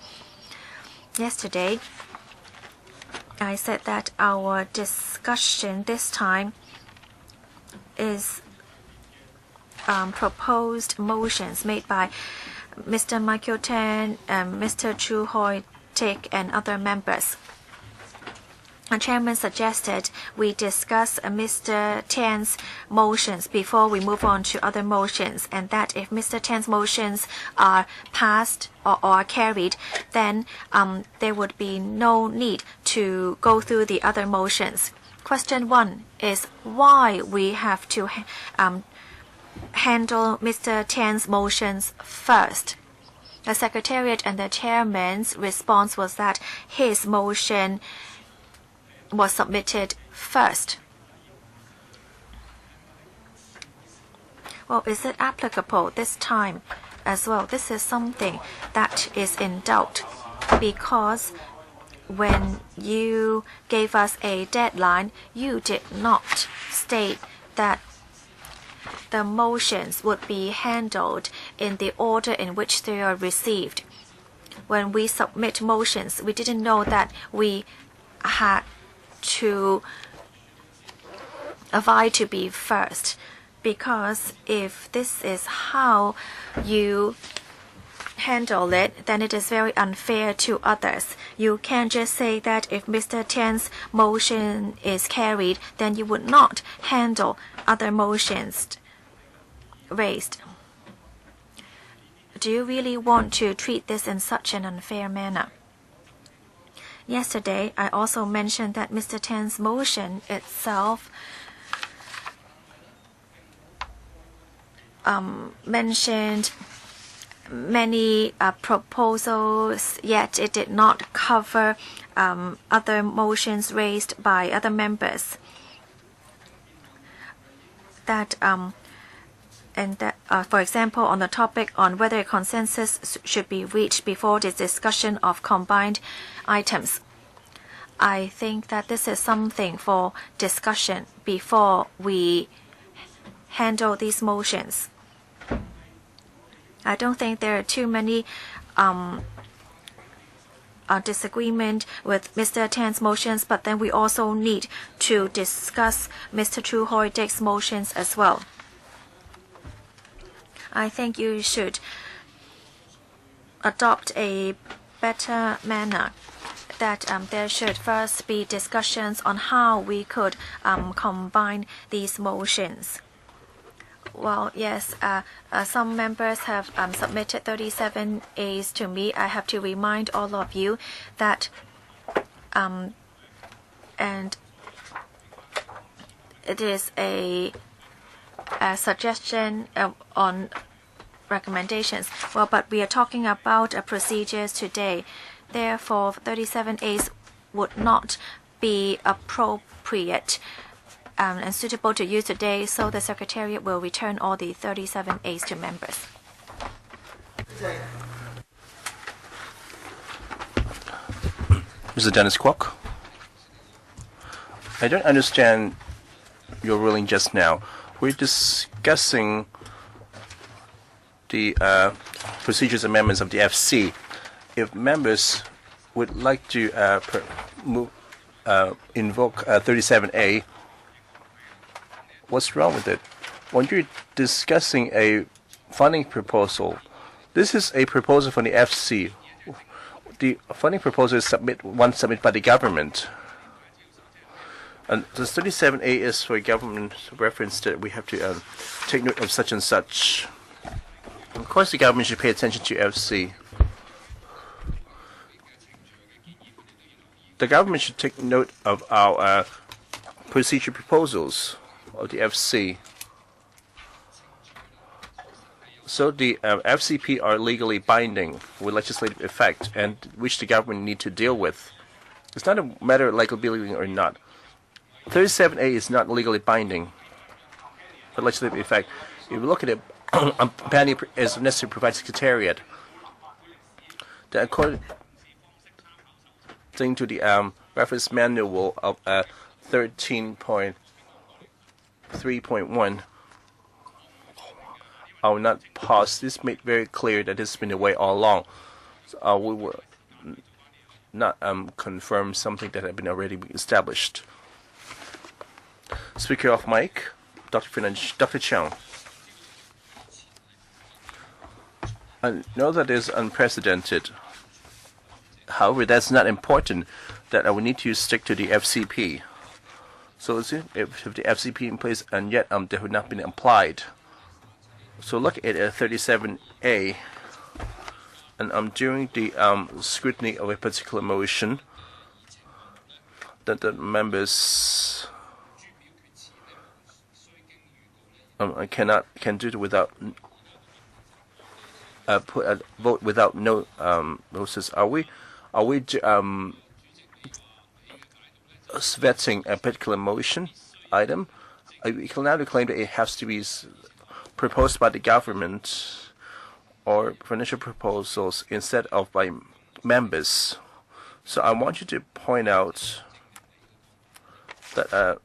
Yesterday, I said that our discussion this time is proposed motions made by Mr. Michael TIEN, Mr. CHU Hoi-dick, and other members. The chairman suggested we discuss Mr. TIEN's motions before we move on to other motions, and that if Mr. TIEN's motions are passed or are carried, then there would be no need to go through the other motions. Question 1 is why we have to handle Mr. TIEN's motions first. The Secretariat and the Chairman's response was that his motion was submitted first. Well, is it applicable this time as well? This is something that is in doubt because when you gave us a deadline, you did not state that the motions would be handled in the order in which they are received. When we submit motions, we didn't know that we had to avoid to be first, because if this is how you handle it, then it is very unfair to others. You can't just say that if Mr. TIEN's motion is carried, then you would not handle other motions raised. Do you really want to treat this in such an unfair manner? Yesterday, I also mentioned that Mr. TIEN's motion itself mentioned many proposals, yet it did not cover other motions raised by other members. For example, on the topic on whether a consensus should be reached before the discussion of combined items. I think that this is something for discussion before we handle these motions. I don't think there are too many disagreement with Mr. Tien's motions, but then we also need to discuss Mr. CHU Hoi-dick's motions as well. I think you should adopt a better manner, that there should first be discussions on how we could combine these motions. Well, yes, some members have submitted 37 A's to me. I have to remind all of you that, and it is a suggestion on recommendations. Well, but we are talking about procedures today. Therefore, 37 A's would not be appropriate and suitable to use today, so the Secretariat will return all the 37 A's to members. Mr. Dennis Kwok, I don't understand your ruling just now. We're discussing the procedures amendments of the FC. If members would like to invoke 37A, what's wrong with it? When you're discussing a funding proposal, this is a proposal from the FC. The funding proposal is submitted by the government. And this 37A is for government reference that we have to take note of such and such. Of course, the government should pay attention to FC. The government should take note of our procedure proposals of the FC. So the FCP are legally binding with legislative effect, and which the government need to deal with. It's not a matter of legality or not. 37A is not legally binding for legislative effect. If you look at it, Appendix is necessary to provide Secretariat. That according to the reference manual of 13.3.1, I will not pause. This made very clear that this has been the way all along. So, we will not confirm something that had been already established. Speaker off mic, Dr. Chung. I know that is unprecedented. However, that's not important. That we need to stick to the FCP. So if the FCP in place and yet they have not been applied. So look at 37A, and I'm doing the scrutiny of a particular motion that the members can do it without put a vote without no notice. Are we vetting a particular motion item? We can now claim that it has to be proposed by the government or financial proposals instead of by members. So I want you to point out that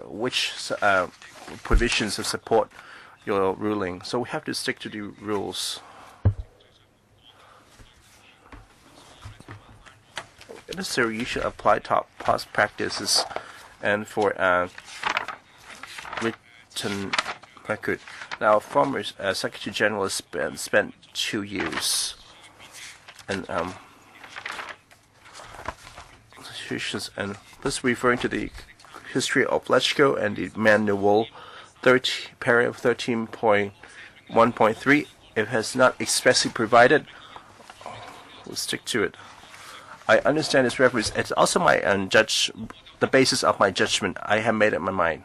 which provisions of support your ruling. So we have to stick to the rules. Necessary, you should apply past practices, and for written record. Now, former Secretary General has spent 2 years, and institutions, and this referring to the history of LEUNG and the manual, paragraph 13.1.3. If it has not expressly provided, we'll stick to it. I understand this reference. It's also my the basis of my judgment. I have made up my mind.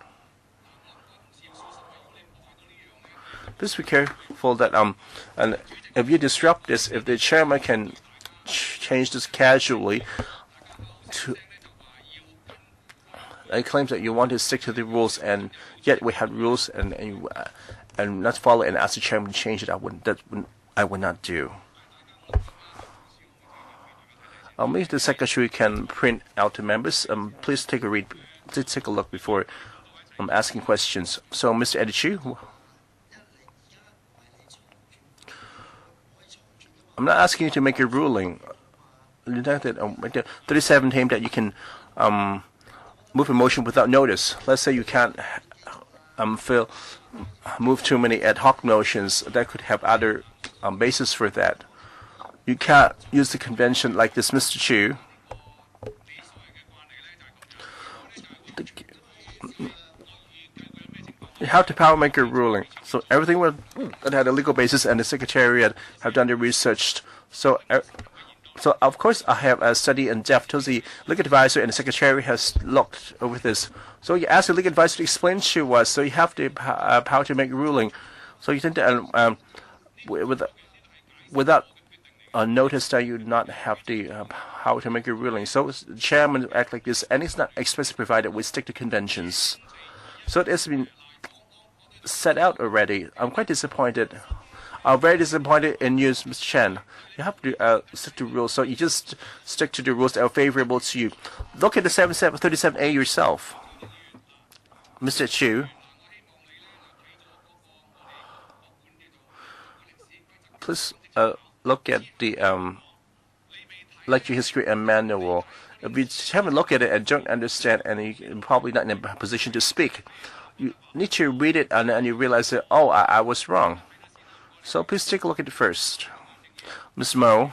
Please be careful that and if you disrupt this, if the chairman can change this casually to. It claims that you want to stick to the rules, and yet we have rules and not follow and ask the chairman to change it. I would not do. Maybe the secretary can print out to members. Please take a read. Please take a look before asking questions. So, Mr. Edichu, I'm not asking you to make a ruling. 37 claim that you can move a motion without notice. Let's say you can't move too many ad hoc motions that could have other basis for that. You can't use the convention like this, Mr. Chu. You have the power maker ruling. So everything that had a legal basis and the Secretariat have done the research. So of course I have a study in depth. The legal advisor and the Secretariat has looked over this. So you ask the legal advisor to explain to us. So you have the power to make a ruling. So you think that without a notice that you not have the power to make a ruling. So the chairman act like this, and it's not expressly provided. We stick to conventions. So it has been set out already. I'm quite disappointed. I'm very disappointed in you, Mr. Chen. You have to stick to rules. So you just stick to the rules that are favorable to you. Look at the 37A yourself, Mr. Chu. Please look at the lecture history and manual. If you haven't looked at it and don't understand, and you're probably not in a position to speak, you need to read it and you realize that, oh, I was wrong. So please take a look at it first. Ms. Mo,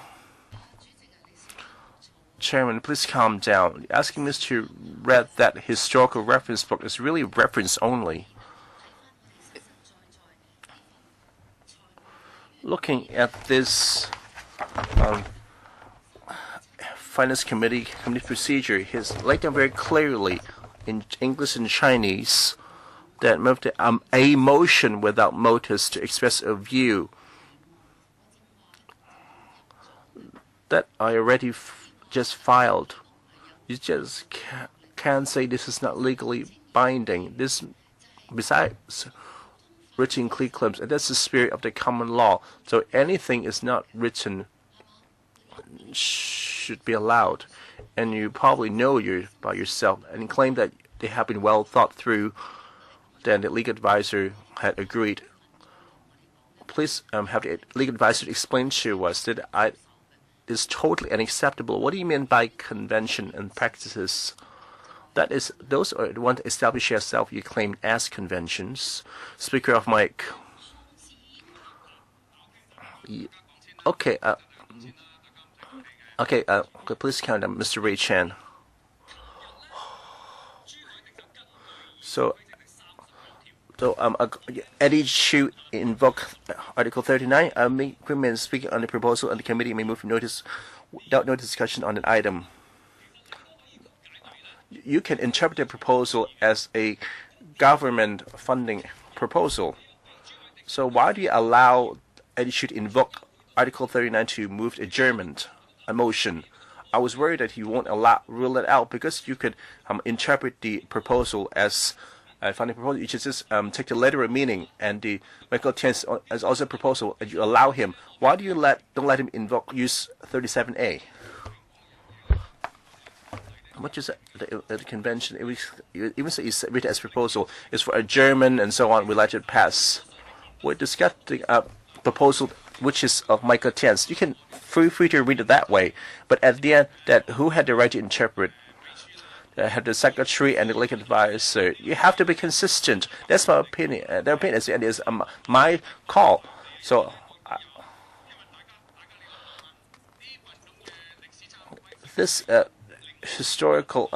Chairman, please calm down. Asking us to read that historical reference book is really reference only. Looking at this Finance Committee procedure, he has laid down very clearly in English and Chinese that a motion without motives to express a view that I already just filed. You just can't say this is not legally binding. This, besides written clear claims, and that's the spirit of the common law. So anything is not written should be allowed, and you probably know by yourself and claim that they have been well thought through. Then the legal advisor had agreed. Please have the legal advisor explain to us that it is totally unacceptable. What do you mean by convention and practices? That is, those are the ones to establish yourself. You claim as conventions. Speaker of Mike. Okay. Please count them, Mr. Ray Chan. So Eddie Chu invoke Article 39. Women speaking on the proposal, and the committee may move notice without no discussion on an item. You can interpret the proposal as a government funding proposal. So why do you allow Eddie Chu to invoke Article 39 to move adjournment, a motion? I was worried that he won't rule it out because you could interpret the proposal as a funding proposal. You should just take the literal meaning, and the Michael TIEN as also a proposal, and you allow him. Why do you don't let him use 37A? What is the convention? Even so, you read it as proposal. It's for adjournment and so on. We let it pass. We discuss the proposal, which is of Michael TIEN. You can feel free to read it that way. But at the end, who had the right to interpret? Have the secretary and the legal advisor. You have to be consistent. That's my opinion. Their opinion is my call. So this historical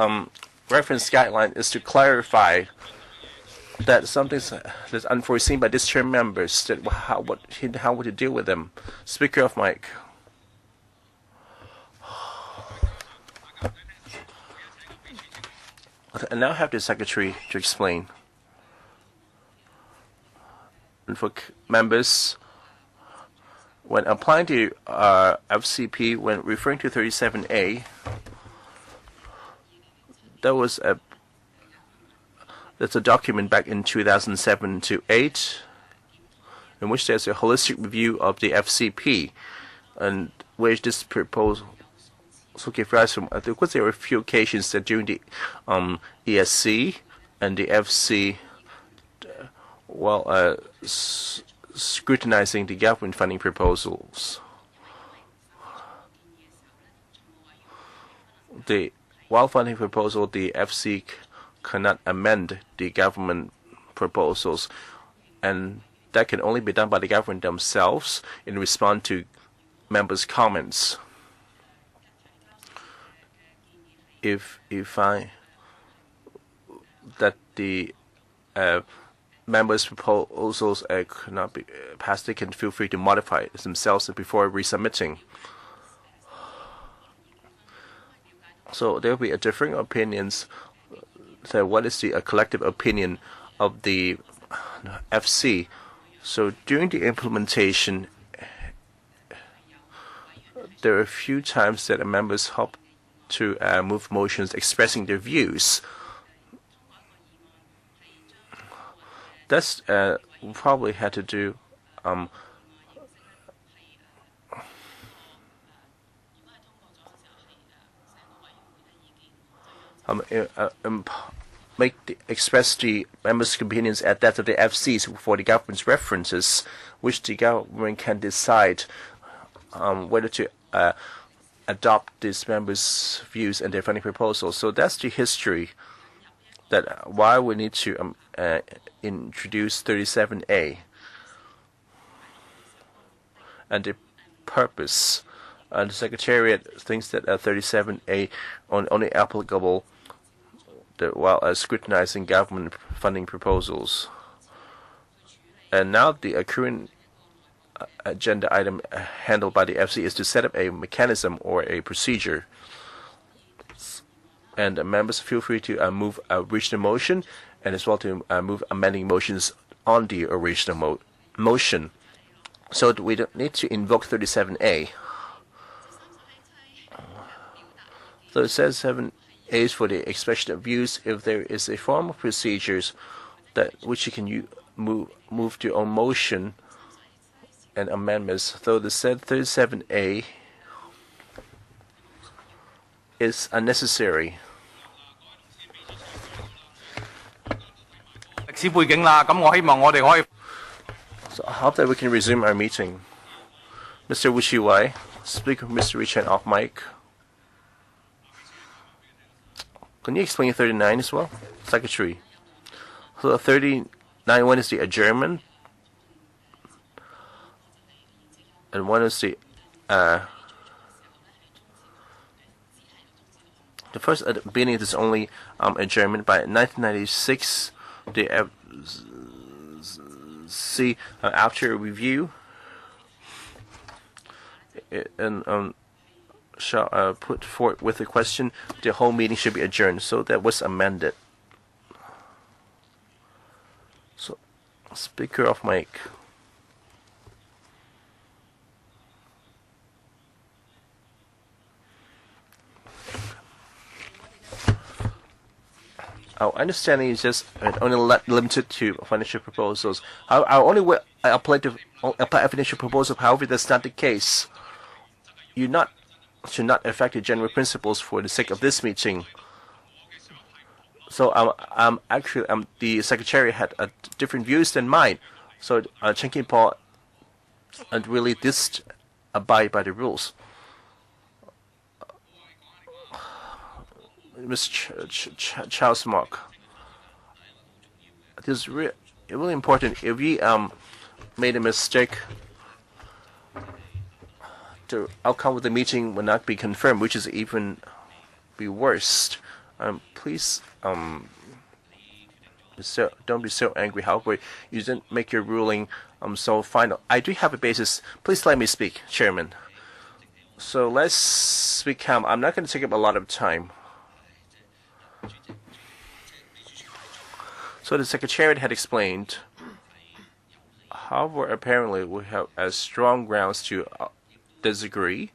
reference guideline is to clarify that something that's unforeseen by district members. That how would you deal with them? Speaker of Mike. And now I have the secretary to explain. And for members, when applying to FCP, when referring to 37A, that's a document back in 2007 to 8, in which there's a holistic review of the FCP, and where this proposal gave rise from. Of course, there were a few occasions that during the ESC, and the FC, well, scrutinizing the government funding proposals. While funding proposal, the FC cannot amend the government proposals, and that can only be done by the government themselves in response to members' comments. If I that the members' proposals cannot be passed, they can feel free to modify it themselves before resubmitting. So there will be differing opinions. So what is the collective opinion of the FC? So during the implementation, there are a few times that the members hope to move motions expressing their views. That's probably had to do express the members' opinions at that of the FCs for the government's references, which the government can decide whether to adopt these members' views and their funding proposals. So that's the history that why we need to introduce 37A and the purpose. The Secretariat thinks that 37A only applicable while scrutinizing government funding proposals. And now the current agenda item handled by the FC is to set up a mechanism or a procedure. And members feel free to move a original motion and as well to move amending motions on the original motion. So we don't need to invoke 37A. 37A is for the expression of views if there is a form of procedures that which you can move to your own motion and amendments. Though the said 37A is unnecessary. So I hope that we can resume our meeting. Mr. Wu Chi-wai, Speaker Mr. Richard off mic. Can you explain 39 as well, Secretary? So 39, one is the adjournment, and one is the first at the beginning is only adjournment. By 1996, the FC after review and shall put forth with the question, the whole meeting should be adjourned. So that was amended. So, Speaker off mic. Our understanding is just only limited to financial proposals. Our only way I apply a financial proposal, however, that's not the case. Should not affect the general principles for the sake of this meeting. So actually the Secretary had different views than mine. So Chen Ki-po really did abide by the rules. Ms. Charles Mark, it is really important. If we made a mistake, the outcome of the meeting will not be confirmed, which is even be worse. Please, don't be so angry. However, you didn't make your ruling so final. I do have a basis. Please let me speak, Chairman. So let's speak calm. I'm not going to take up a lot of time. So the Secretariat had explained. However, apparently we have strong grounds to disagree.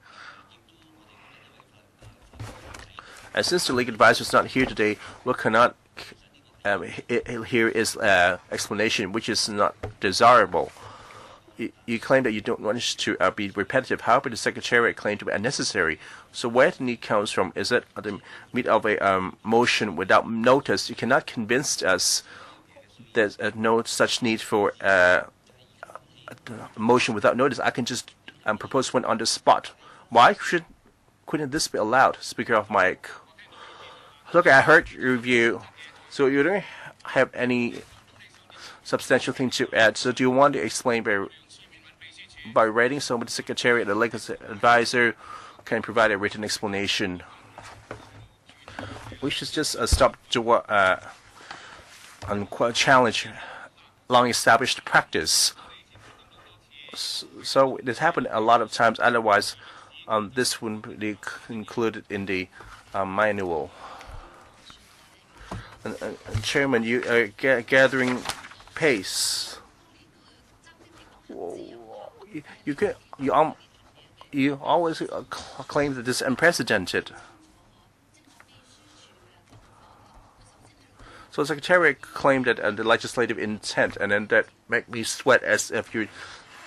And since the legal advisor is not here today, we cannot hear his explanation, which is not desirable. you claim that you don't want it to be repetitive. However, the Secretariat claimed to be unnecessary. So where the need comes from is that at the meat of a motion without notice. You cannot convince us there's no such need for a motion without notice. I can just propose one on the spot. Why couldn't this be allowed? Speaker of Mike. Look, I heard your view. So you don't have any substantial thing to add. So do you want to explain by writing? So the Secretariat, the legal advisor, can provide a written explanation. We should just stop to challenge long-established practice. So it has happened a lot of times. Otherwise, this wouldn't be included in the manual. Chairman, you are gathering pace. You always claim that this is unprecedented. So the Secretariat claimed that the legislative intent, and then that make me sweat as if you're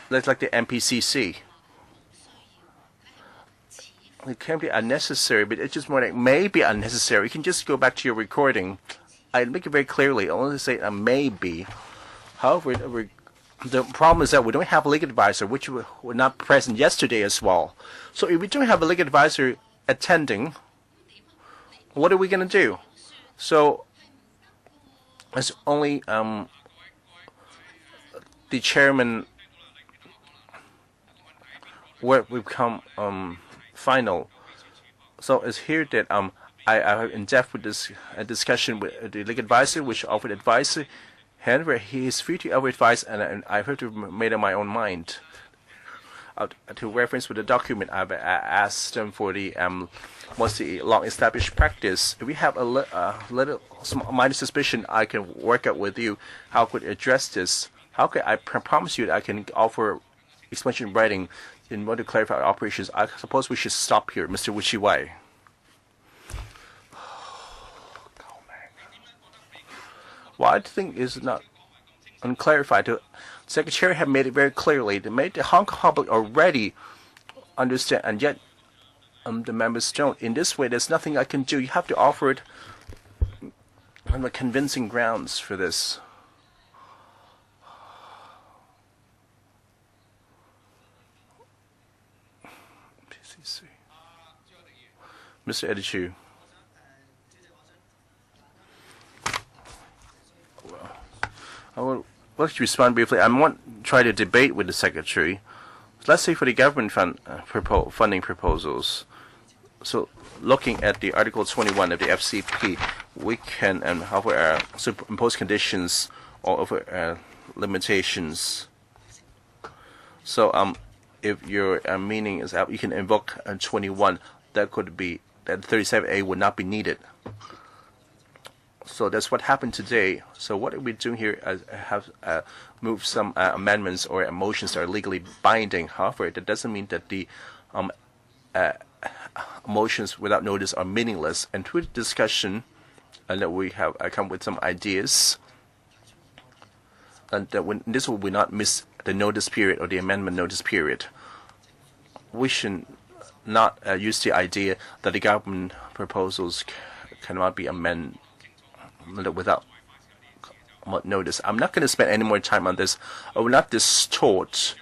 like the MPCC. It can be unnecessary, but it's just more like maybe unnecessary. You can just go back to your recording. I make it very clearly. I only say maybe. However, the problem is that we don't have a legal advisor, which were not present yesterday as well. So if we don't have a legal advisor attending, what are we going to do? So it's only the chairman where we become final. So it's here that I have in depth with this discussion with the legal advisor, which offered advice, and where he is free to offer advice, and I have to made up my own mind. To reference with the document, I've asked them for the what's the long-established practice. If we have a little minor suspicion, I can work out with you how could address this. How could I promise you that I can offer explanation in writing in order to clarify our operations? I suppose we should stop here, Mr. Wu-chi-wai. Why the thing is not unclarified? The Secretary have made it very clearly. They made the Hong Kong public already understand, and yet the members don't. In this way, there's nothing I can do. You have to offer it on the convincing grounds for this. PCC. Mr. Edichu. I will like to respond briefly. I want to try to debate with the Secretary. Let's say for the government funding proposals. So looking at the Article 21 of the FCP, we can impose conditions or over limitations. So if your meaning is out, you can invoke 21. That could be that 37A would not be needed. So that's what happened today. So what are we doing here? Have moved some amendments or motions that are legally binding. However, that doesn't mean that the motions without notice are meaningless. And through the discussion, that we have come with some ideas, and that this will not miss the notice period or the amendment notice period. We should not use the idea that the government proposals cannot be amended without notice. I'm not going to spend any more time on this. I will not distort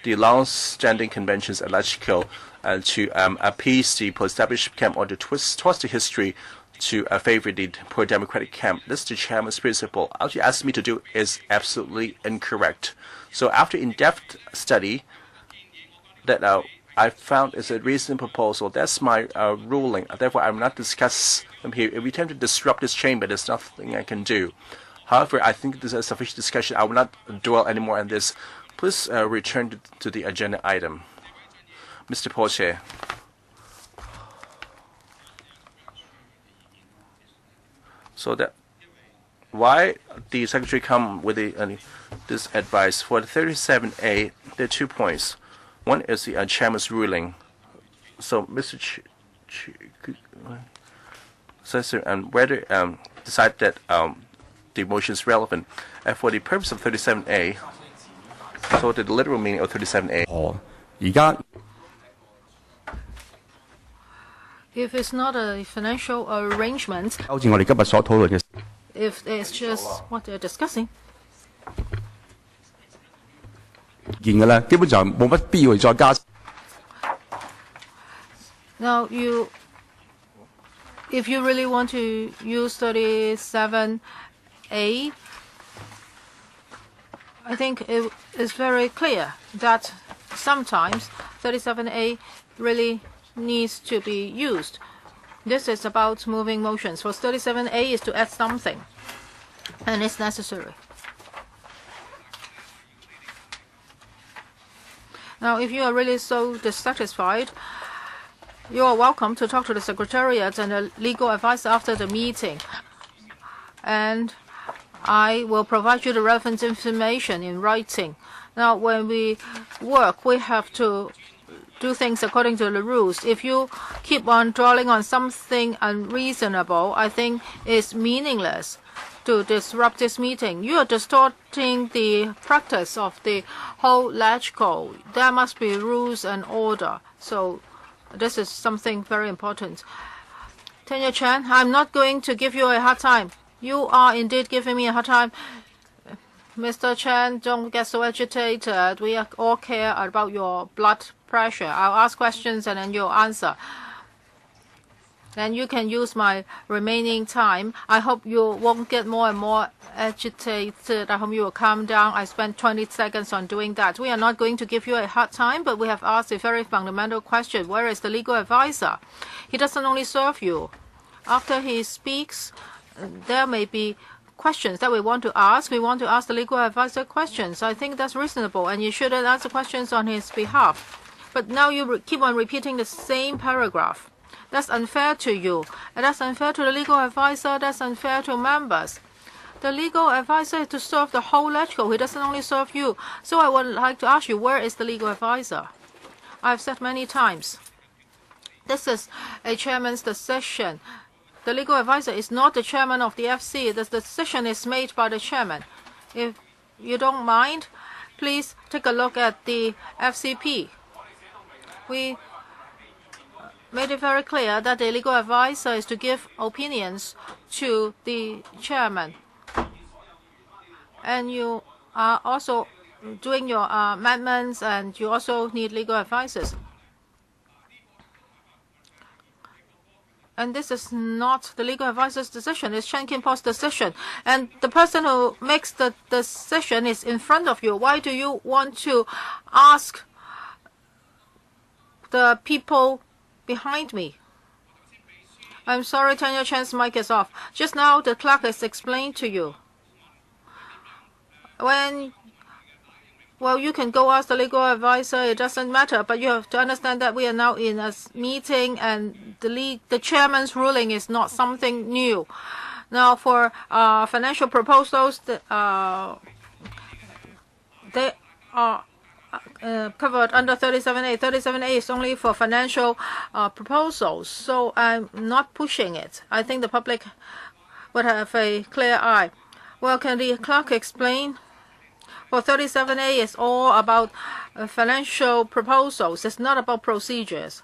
the long-standing conventions at Lachiko to appease the pro-established camp or to twist the history to favor the pro-democratic camp. This is the chairman's principle. What you asked me to do is absolutely incorrect. So after in-depth study that I found is a reasonable proposal, that's my ruling. Therefore, I will not discuss them here. If we attempt to disrupt this chamber, there's nothing I can do. However, I think this is a sufficient discussion. I will not dwell anymore on this. Please return to the agenda item. Mr. Poche. So that why the Secretary come with this advice for the 37A? There are 2 points. One is the chairman's ruling. So Mr. and whether decide that the motion is relevant. And for the purpose of 37A, So the literal meaning of 37A. 而家 If it's not a financial arrangement, 好似我哋今日所討論嘅 if it's just what they're discussing, 見嘅咧，基本上冇乜必要再加。 now if you really want to use 37A, I think it is very clear that sometimes 37A really needs to be used. This is about moving motions. For 37A is to add something, and it's necessary. Now, if you are really so dissatisfied, you are welcome to talk to the Secretariat and the legal advisor after the meeting. And I will provide you the relevant information in writing. Now, when we work, we have to do things according to the rules. If you keep on dwelling on something unreasonable, I think it's meaningless to disrupt this meeting. You are distorting the practice of the whole LEUNG. There must be rules and order. So this is something very important. Tanya Chan, I'm not going to give you a hard time. You are indeed giving me a hard time. Mr. Chan, don't get so agitated. We all care about your blood pressure. I'll ask questions and then you'll answer. Then you can use my remaining time. I hope you won't get more and more agitated. I hope you will calm down. I spent 20 seconds on doing that. We are not going to give you a hard time, but we have asked a very fundamental question. Where is the legal advisor? He doesn't only serve you. After he speaks, there may be questions that we want to ask. We want to ask the legal advisor questions. I think that's reasonable, and you shouldn't answer questions on his behalf. But now you keep on repeating the same paragraph. That's unfair to you, and that's unfair to the legal advisor. That's unfair to members. The legal advisor is to serve the whole LEUNG. He doesn't only serve you. So I would like to ask you, where is the legal advisor? I've said many times, this is a chairman's decision. The legal advisor is not the chairman of the FC. The decision is made by the chairman. If you don't mind, please take a look at the FCP. We made it very clear that the legal advisor is to give opinions to the chairman. And you are also doing your amendments, and you also need legal advisors. And this is not the legal advisor's decision. It's Chan Ki-pok's decision. And the person who makes the decision is in front of you. Why do you want to ask the people behind me? I'm sorry, Tanya Chan's mic is off. Just now, the clerk has explained to you. Well, you can go ask the legal advisor. It doesn't matter. But you have to understand that we are now in a meeting, and the chairman's ruling is not something new. Now, for financial proposals, they are covered under 37A. 37A is only for financial proposals, so I'm not pushing it. I think the public would have a clear eye. Well, can the clerk explain? Well, 37A is all about financial proposals. It's not about procedures.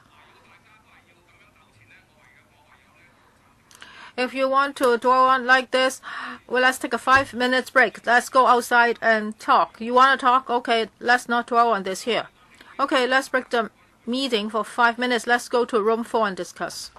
If you want to dwell on like this, well, let's take a 5-minute break. Let's go outside and talk. You want to talk? Okay, let's not dwell on this here. Okay, let's break the meeting for 5 minutes. Let's go to room 4 and discuss.